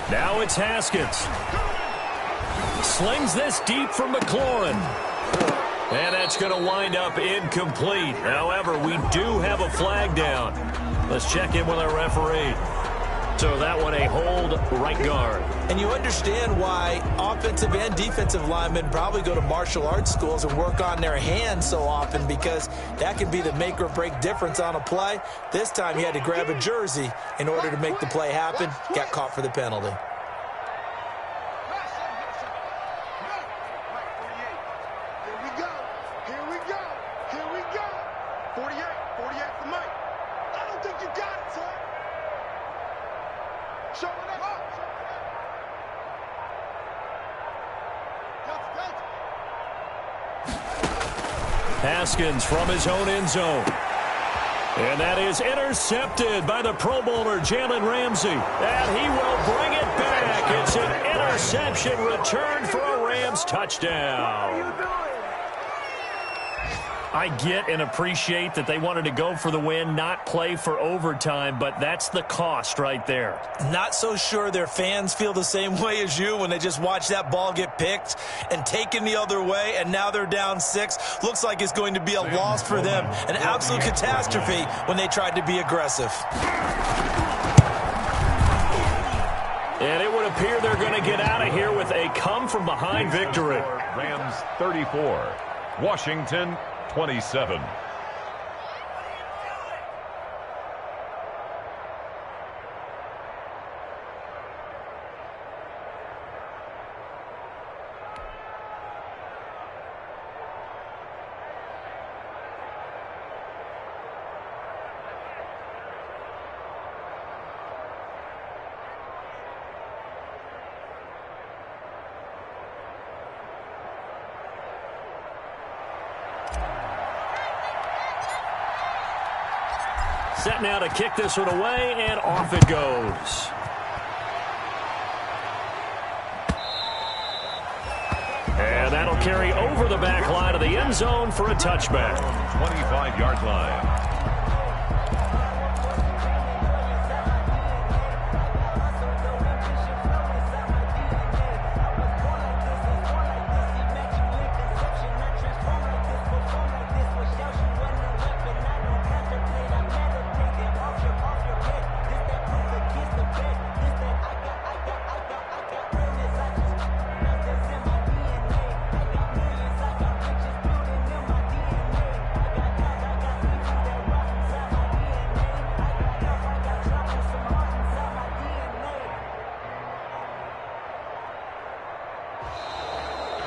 Now it's Haskins. Slings this deep from McLaurin. And that's going to wind up incomplete. However, we do have a flag down. Let's check in with our referee. So that one a hold, right guard. And you understand why offensive and defensive linemen probably go to martial arts schools and work on their hands so often, because that can be the make or break difference on a play. This time he had to grab a jersey in order to make the play happen. Got caught for the penalty. Haskins from his own end zone. And that is intercepted by the Pro Bowler, Jalen Ramsey. And he will bring it back. It's an interception return for a Rams touchdown. I get and appreciate that they wanted to go for the win, not play for overtime, but that's the cost right there. Not so sure their fans feel the same way as you when they just watch that ball get picked and taken the other way, and now they're down 6. Looks like it's going to be a loss for them. An absolute catastrophe when they tried to be aggressive. And it would appear they're going to get out of here with a come-from-behind victory. Rams 34, Washington 27. Set now to kick this one away, and off it goes. And that'll carry over the back line of the end zone for a touchback. 25-yard line.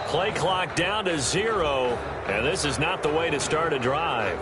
Play clock down to 0, and this is not the way to start a drive.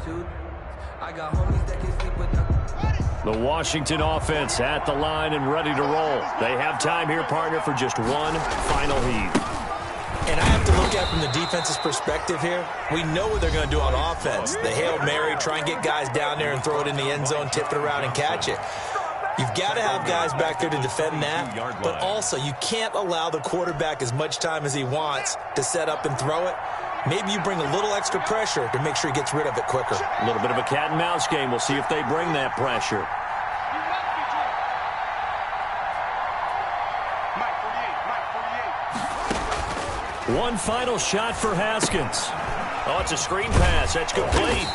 attitude. I got homies that can sleep without. The Washington offense at the line and ready to roll. They have time here, partner, for just one final heave. And I have to look at it from the defense's perspective here. We know what they're going to do on offense. The Hail Mary, try and get guys down there and throw it in the end zone, tip it around and catch it. You've got to have guys back there to defend that, but also you can't allow the quarterback as much time as he wants to set up and throw it. Maybe you bring a little extra pressure to make sure he gets rid of it quicker. A little bit of a cat and mouse game. We'll see if they bring that pressure. One final shot for Haskins. Oh, it's a screen pass. That's complete.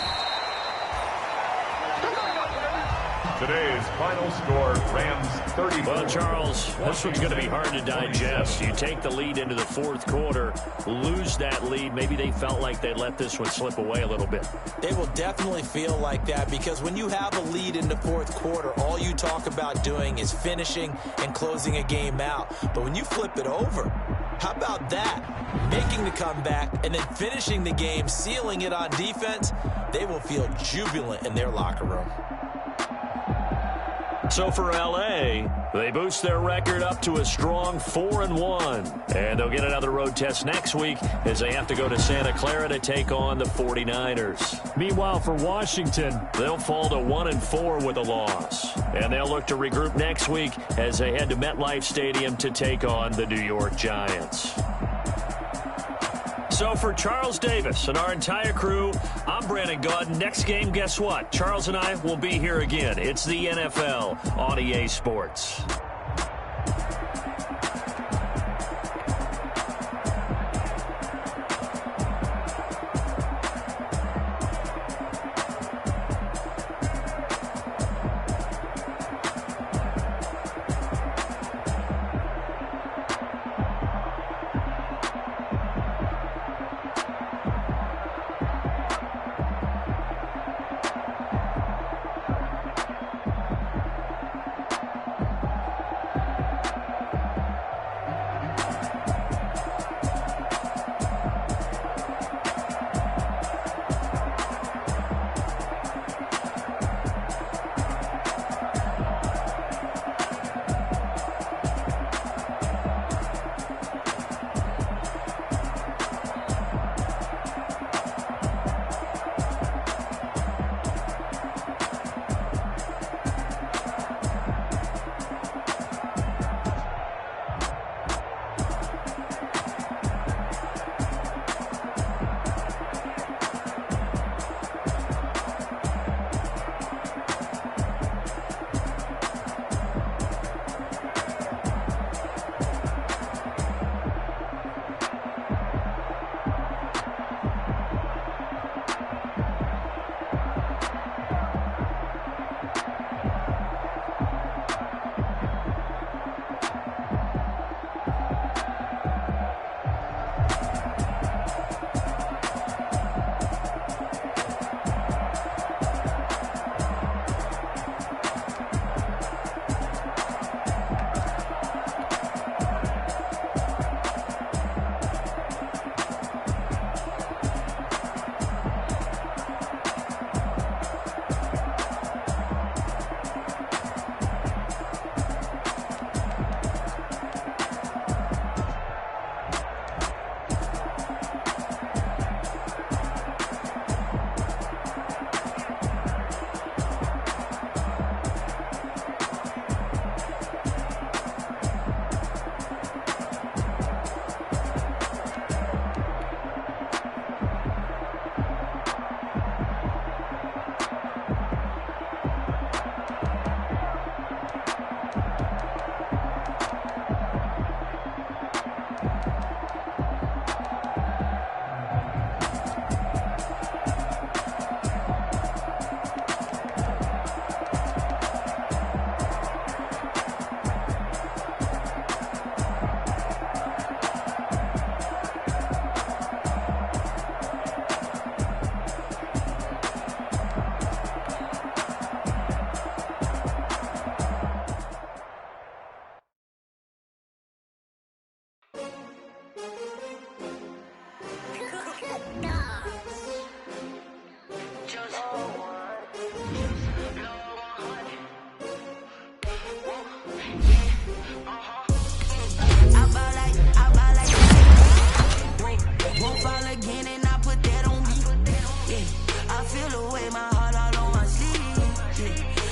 Today's final score, Rams 34. Well, Charles, this one's going to be hard to digest. You take the lead into the fourth quarter, lose that lead. Maybe they felt like they let this one slip away a little bit. They will definitely feel like that because when you have a lead in the fourth quarter, all you talk about doing is finishing and closing a game out. But when you flip it over, how about that? Making the comeback and then finishing the game, sealing it on defense, they will feel jubilant in their locker room. So for L.A., they boost their record up to a strong 4-1. And they'll get another road test next week as they have to go to Santa Clara to take on the 49ers. Meanwhile, for Washington, they'll fall to 1-4 with a loss. And they'll look to regroup next week as they head to MetLife Stadium to take on the New York Giants. So for Charles Davis and our entire crew, I'm Brandon Gaudin. Next game, guess what? Charles and I will be here again. It's the NFL on EA Sports.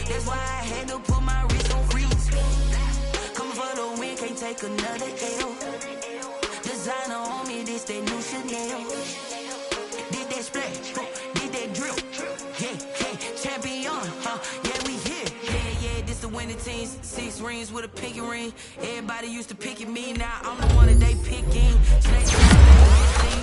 That's why I had to put my wrist on freeze. Coming for the win, can't take another L. Designer on me, this that new Chanel. Did that splash, did that drill. Yeah, champion, yeah, we here. Yeah, this the winning teams. 6 rings with a pinky ring. Everybody used to pick at me, now I'm the one that they picking. Snakes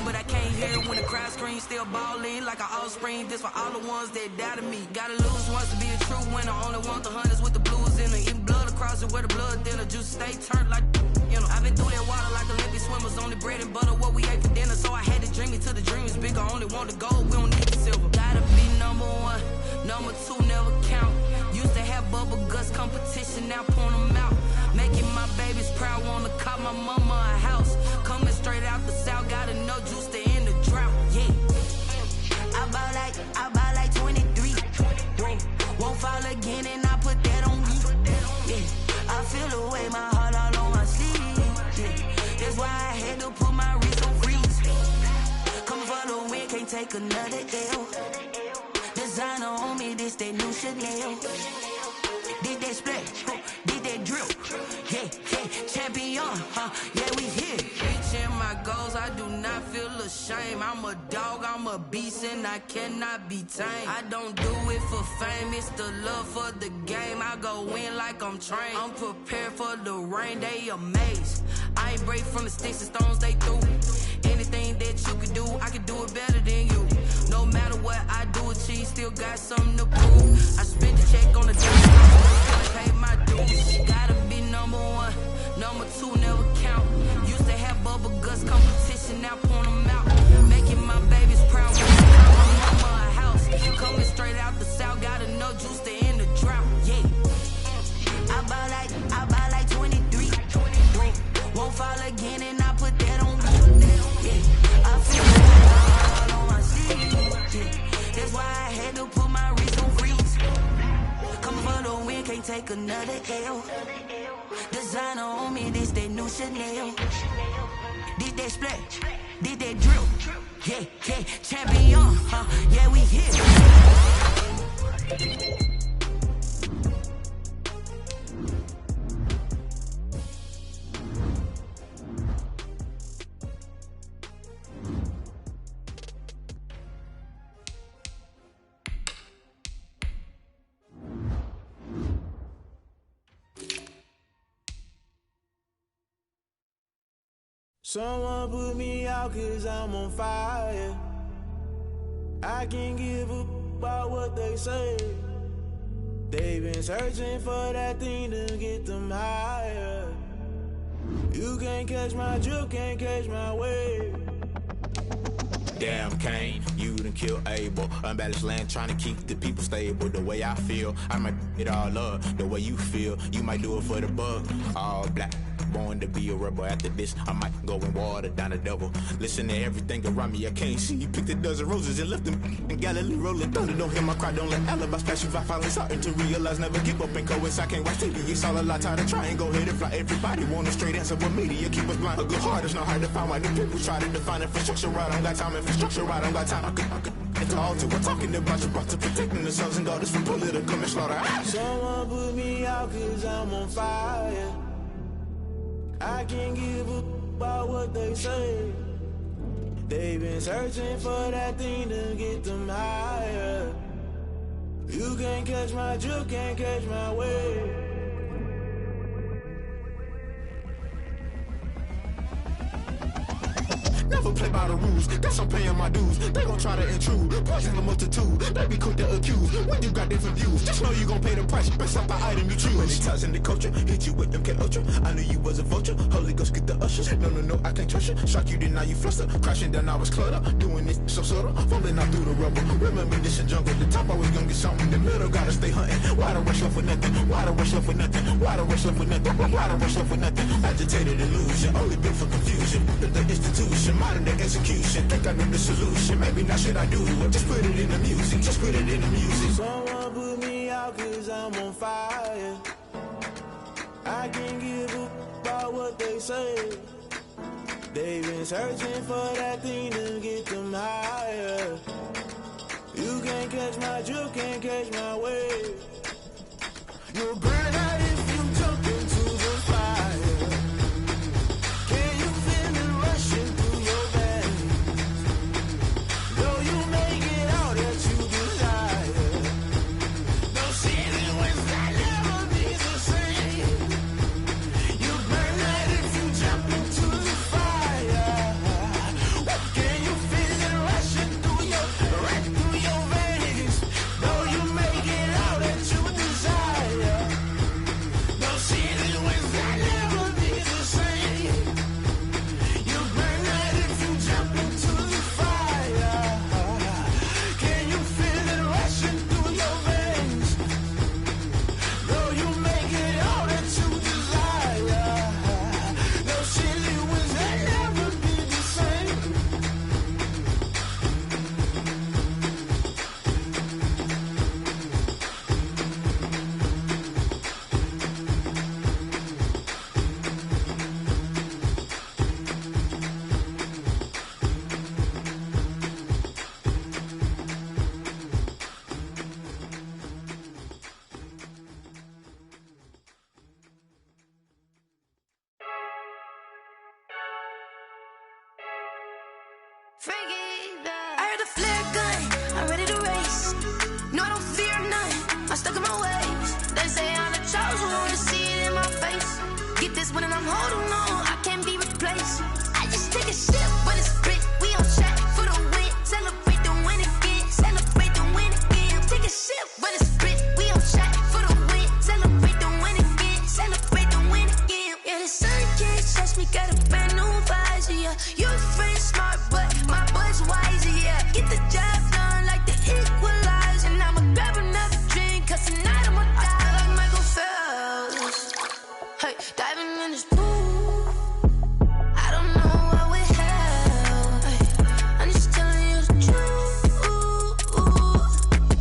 but I can't hear it when the crowd screams. Still ballin' like an offspring. This for all the ones that doubted me. Gotta lose once to be a true winner. Only want the hunters with the blues in it. Even blood across it where the blood dinner. Juice stay turned like, you know. I've been through that water like Olympic swimmers. Only bread and butter what we ate for dinner. So I had to dream it till the dream is bigger. Only want the gold, we don't need the silver. Gotta be number 1, number 2 never count. Used to have bubble guts competition, now point them out. Making my babies proud, wanna call my mama a house. Coming straight out the south, gotta know juice to end the drought. Yeah, I bought like 23. Whoa, won't fall again, and I put that on me. Yeah, I feel the way, my heart all on my sleeve. Yeah, that's why I had to put my wrist on freeze. Coming for the win, can't take another L. Designer on me, this that new Chanel. Did that splash, did that drill. Yeah, champion, yeah, we here. Reaching my goals, I do not feel ashamed. I'm a dog, I'm a beast, and I cannot be tamed. I don't do it for fame, it's the love for the game. I go in like I'm trained. I'm prepared for the rain, they amazed. I ain't break from the sticks and stones they threw. Anything that you could do, I could do it better than you. No matter what I do, achieve, still got something to prove. I spent the check on the dime, pay my dues. Gotta be number 1, number 2 never count. Used to have bubble guts competition, now point them out. Making my babies proud, my mama a house. Coming straight out the south, gotta know juice to end the drought. Yeah, I bought like 23. Won't fall again, and I put that on me. Yeah, I feel it all on my sleeve. Yeah, that's why I had to put my wrist on freeze. Coming for the win, can't take another L. Designer on me, this that new Chanel. Did that splash, did that drill. Yeah, champion, yeah, we here. Someone put me out 'cause I'm on fire. I can't give up about what they say. They've been searching for that thing to get them higher. You can't catch my drift, can't catch my wave. Damn Kane, you done killed Abel. Unbalanced land trying to keep the people stable. The way I feel, I might it all up. The way you feel, you might do it for the buck. All black, born to be a rebel. After this, I might go and water down the devil. Listen to everything around me, I can't see. You picked a dozen roses and left them in Galilee rolling thunder. Don't hear my cry, don't let alibis pass you. I finally starting to realize, never give up and coincide. Can't watch TV, it's all a lot. Time to try and go ahead and fly. Everybody want a straight answer, but media keep us blind. A good heart is not hard to find. Why the people try to define infrastructure right? I don't got time, infrastructure right? I don't got time. I could it's all to. We're talking about you, brought to protecting the sons and daughters from political and slaughter. Someone put me out 'cause I'm on fire. I can't give up about what they say. They've been searching for that thing to get them higher. You can't catch my drift, can't catch my wave. Never play by the rules, guess I'm paying my dues. They gon' try to intrude, poison the multitude. They be quick to accuse, when you got different views. Just know you gon' pay the price, based off the item you choose. Many times in the culture, hit you with them K-Ultra. I knew you was a vulture, Holy Ghost get the ushers. No, I can't trust you. Shock you, then now you fluster. Crashing down, I was cluttered. Doing this so subtle, falling out through the rubble. Remember this in jungle, the top always gonna get something. The middle gotta stay hunting. Why the rush left with nothing? Why the rush left with nothing? Why the rush left with nothing? Why the rush left with nothing? Agitated illusion, only built for confusion. The institution, modern day execution. Think I know the solution, maybe not should I do it. Just put it in the music, just put it in the music. Someone put me out 'cause I'm on fire. I can't give up about what they say. They've been searching for that thing to get them higher. You can't catch my drift, can't catch my wave. You'll burn out if you jump into the fire. Can you feel it rushing through your veins? Though you make it all that you desire, no city was not never be the same. You burn out if you jump into the fire. Can you feel it rushing through your veins? Though you make it all that you desire, no city was not never be the same. You burn out if you jump into the fire. Can you feel it rushing through your veins? Though you make it all that you desire, no city was not never be the same. I heard the flare gun, I'm ready to race. No, I don't fear none, I'm stuck in my ways. They say I'm the chosen one, to see it in my face. Get this one and I'm holding on, I can't be replaced. I just take a sip when it's split, we on track for the win. Celebrate the win again, celebrate the win again. Take a sip when it's split, we on track for the win. Celebrate the win again, celebrate the win again. Yeah, the sun can't touch me, got a brand new visor, yeah. You're a friend smart, but my boy's wiser, yeah. Get the job done like the equalizer. And I'ma grab another drink, cause tonight I'ma die like Michael Phelps. Hey, diving in this pool, I don't know what we have. Hey, I'm just telling you the truth.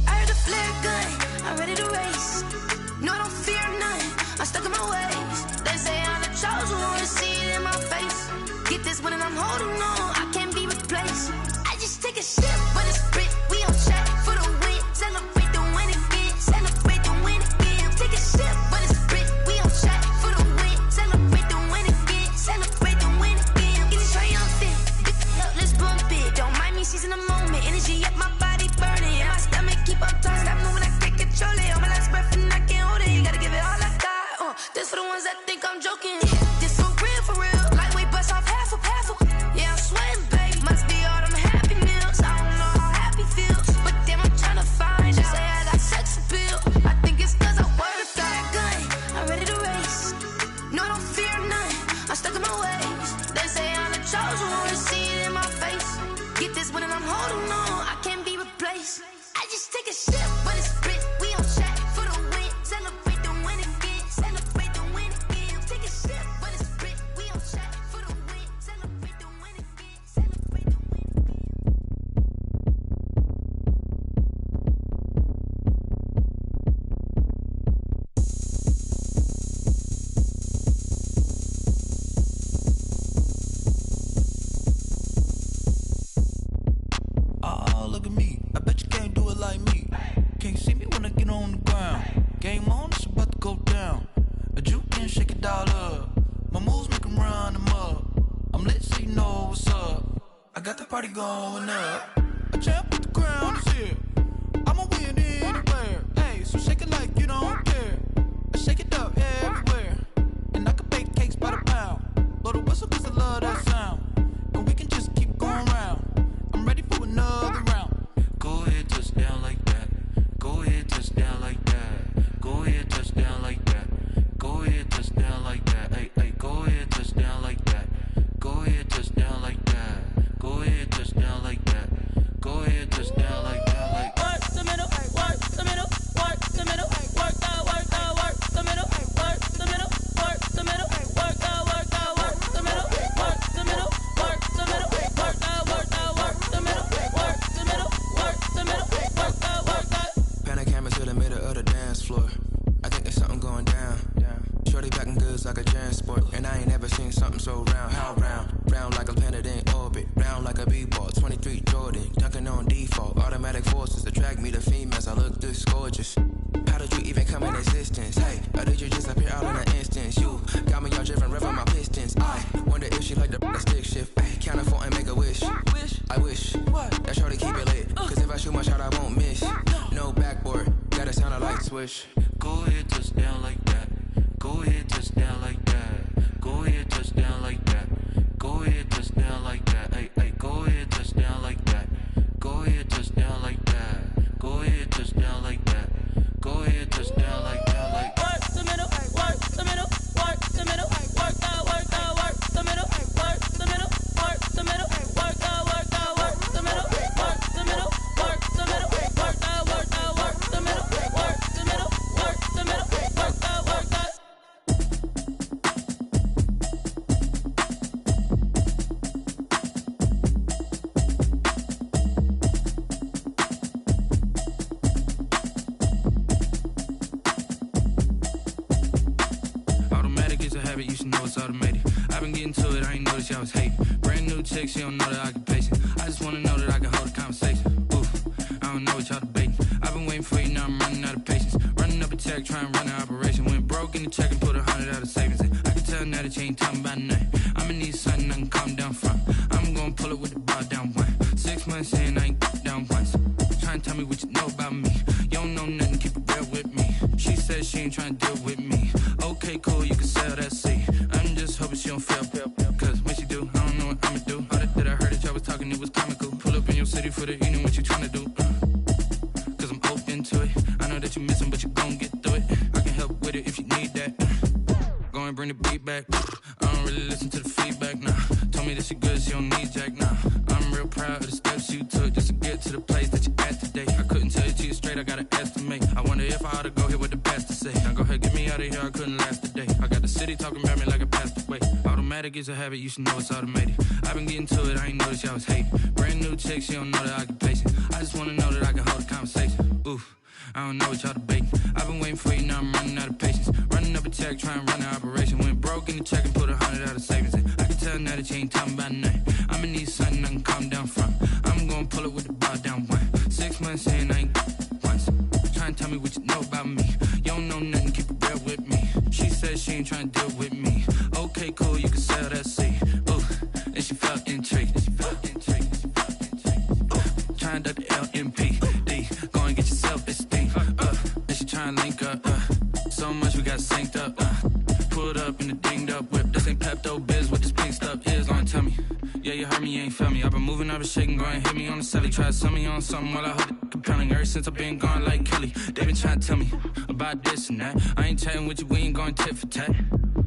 I heard the flare gun, I'm ready to race. No, I don't fear none, I'm stuck in my ways. They say I'm the chosen one, to see it in my face. Get this one and I'm holding on, I can't be replaced. I just take a sip when it's split, we on track for the win. Celebrate the win again, celebrate the win again. Take a sip when it's split, we on track for the win. Celebrate the win again, celebrate the win again. Get it triumphant, let's bump it. Don't mind me seizing the moment, energy up my body burning. And my stomach keep on turning, stop moving, I can't control it. On my last breath and I can't hold it, you gotta give it all I got. This for the ones that think I'm joking. This for real, lightweight bust off half a. Yeah, I'm sweating, baby. Must be all them happy meals. I don't know how happy feels, but damn, I'm trying to find out. Say I got sex appeal. I think it's cause I wear the fire gun. I'm ready to race. No, I don't fear none, I'm stuck in my ways. They say I'm the chosen one, to see it in my face. Get this one and I'm holding on, I can't be replaced. I just take a sip when it's split, we on track for the win. Celebrate the win again, celebrate the win again. Take a sip when it's split, we on track for the win. Celebrate the win again, celebrate the win again. Oh, look at me, I bet you can't do it like me. Can't see me when I get on the ground. Game on, it's about to go down. A juke and shake it all up. My moves make them run them up. I'm lit so you know what's up. I got the party going up. A champ with the crown is here. I'ma win anywhere. Hey, so shake it like you don't care. I shake it up everywhere. And I can bake cakes by the pound. Blow the whistle cause I love that sound. And we can just keep going round. I'm ready for another round. Go ahead, touch down like that. Go ahead, touch down like that. Go ahead, touch down like that. Go ahead, touch down like that. Hey, hey, go ahead, touch down like that. Go ahead, touch down like that. Go ahead, touch down like that. Go ahead, touch down like that. Like work the middle, work the middle, work the middle, work the middle, work the middle, work the middle, work the middle, work the middle, work the middle, work the middle, work the middle, work the middle, work the. Pan a camera to the middle of the dance floor. I think there's something going down. Shorty packing goods like a transport, and I ain't never seen something so round. How round? Round like a planet in orbit, round like a b-ball. 23 Jordan, dunking on default. Automatic forces attract me to females. I look this gorgeous. How did you even come in existence? Hey, How did you just appear all in an instance? You got me all driven, revving my pistons. I wonder if she like the stick shift. Ay, count a 4 and make a wish. I wish that shorty keep it lit. Cause if I shoot my shot, I won't miss. No backboard, gotta sound a light switch. Go ahead, touch down like that. Go ahead, touch down like that. Go ahead, touch down like that. Go ahead, touch down like that. Ay, ay, go ahead, touch down like that. Go ahead, touch down like that. Go ahead, touch down like that. Go ahead, touch down like that. Like work the middle, work the middle, work the middle, work out, work out, work the middle, work the middle, work the middle, work out, work out, work the middle, work the middle, work the middle, work out, work out, work the middle, work the middle, work the middle, work out, work out. Habit, you should know it's automated. I've been getting to it, I ain't noticed y'all was hating. Brand new chick, she don't know the occupation. I just wanna know that I can hold a conversation. Oof, I don't know what y'all debating. I've been waiting for you, now I'm running out of patience. Running up a check, trying to run an operation. Went broke in the check and put 100 out of savings in. I can tell now that you ain't talking about nothing. I'ma need something I can calm down from. I'm gonna pull it with the bar down one. 6 months in, I ain't down once. Trying to tell me what you know about me. You don't know nothing, keep it real with me. She said she ain't trying to deal with me. Okay, cool, you can sell that seat. I'm just hoping she don't fail. Cause when she do, I don't know what I'ma do. All that I heard that y'all was talking, it was comical. Pull up in your city for the evening, what you trying to do? Cause I'm open to it. I know that you missing, but you gon' get through it. I can help with it if you need that. Go and bring the beat back. I don't really listen to the feedback, nah. Told me that she good, she don't need jack, nah. I'm real proud of the steps you took just to get to the place that you're at today. I couldn't tell you to you straight, I gotta estimate. I wonder if I ought to go here with the best to say. Now go ahead, get me out of here, I couldn't last a day. I got the city talking about me like I passed away. Automatic is a habit, you should know it's automated. I've been getting to it, I ain't noticed y'all was hating. Brand new chick, she don't know the occupation. I just wanna know that I can hold a conversation. Oof, I don't know what y'all debating. I've been waiting for you, now I'm running out of patience. Running up a check, trying to run an operation. Went broke in the check and put 100 out of savings in. I can tell now that you ain't talking about nothing. I'ma need something I can calm down from. I'm gonna pull it with the bar down one. 6 months in, I ain't once. Trying to tell me what you know about me. You don't know nothing, keep it real with me. She said she ain't trying to deal with me. Okay, cool, you can sell that seat. Ooh, and she felt intrigued. Trying to duck the LMPD. Go and get your self-esteem. And she trying to link up. So much we got synced up. Pulled up in the dinged up whip. This ain't Pepto-Biz, what this pink stuff is. Go and tell me. Yeah, you heard me, you ain't felt me. I've been moving, I've been shaking, go and hit me on the celly. Try to sell me on something while I hold it compelling. Ever since I've been gone like Kelly, they been trying to tell me about this and that. I ain't chatting with you, we ain't going tit for tat.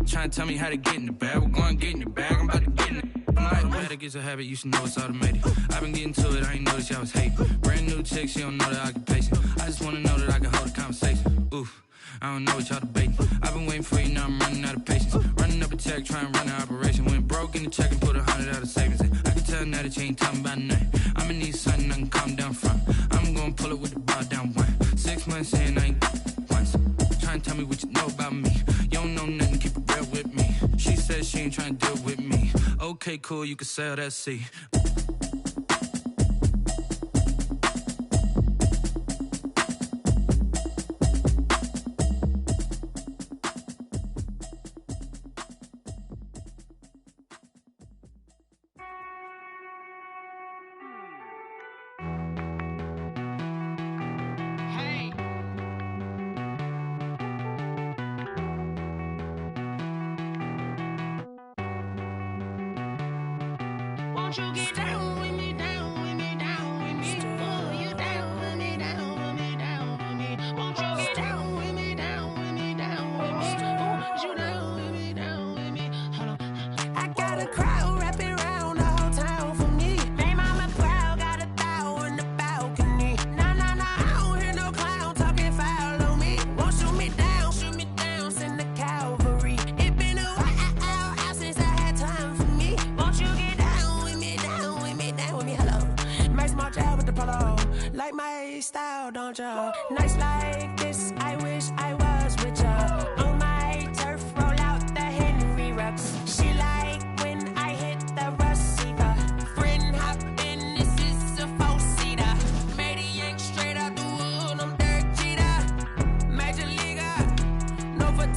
Trying to tell me how to get in the bag. We're going to get in the bag, I'm about to get in it. Automatic is a habit, you should know it's automated. I've been getting to it, I ain't noticed y'all was hating. Brand new chick, she don't know the occupation. I just wanna know that I can hold a conversation. Oof, I don't know what y'all debating. I've been waiting for you, now I'm running out of patience. Running up a check, trying to run an operation. Went broke in the check and put 100 out of savings in. I can tell now that you ain't talking about nothing. I'ma need something I can calm down from. I'm gonna pull it with the bar down one. 6 months in, I ain't once. Trying to tell me what you know about me. You don't know nothing, keep it real with me. She said she ain't trying to deal with me. Okay, cool, you can sell that seat. Won't you get down with me, down with me, down with me? Oh, you down with me, down with me, down with me. Won't you get down with me, down with me, down with me? Oh, you down with me, down with me? Hold on. I got a crowd wrapping around the whole town for me. They mama crowd got a thou on the balcony. Nah, nah, nah, I don't hear no clown talking foul on me. Won't shoot me down, send the cavalry. It been a while since I had time for me. Won't you get down with me, down with me, down with me? Hello. Nice small job with the polo. Like my style, don't ya? Nice like this, I wish I was with ya. On my turf, roll out the Henry Rux. She like when I hit the receiver. Friend hop in, this is a four-seater. Made a yank straight out the wood, I'm dirt cheater. Major leaguer, no for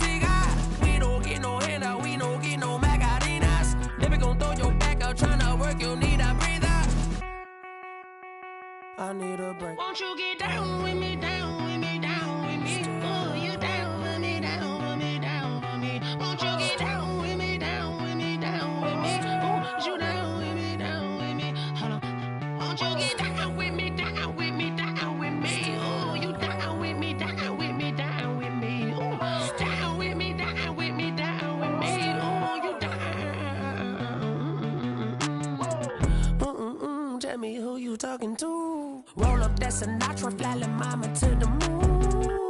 Won't you get down with me, down with me, down with me? Oh, you down with me, down with me, down with me. Won't you get down with me, down with me, down with me? Oh, you down with me, down with me? Hold on. Won't you get down with me, down with me, down with me? Oh, you down with me, down with me, down with me? Oh, down with me, down with me, down with me? Oh, you down. Tell me who you talking to. Roll up that Sinatra, fly like mama to the moon.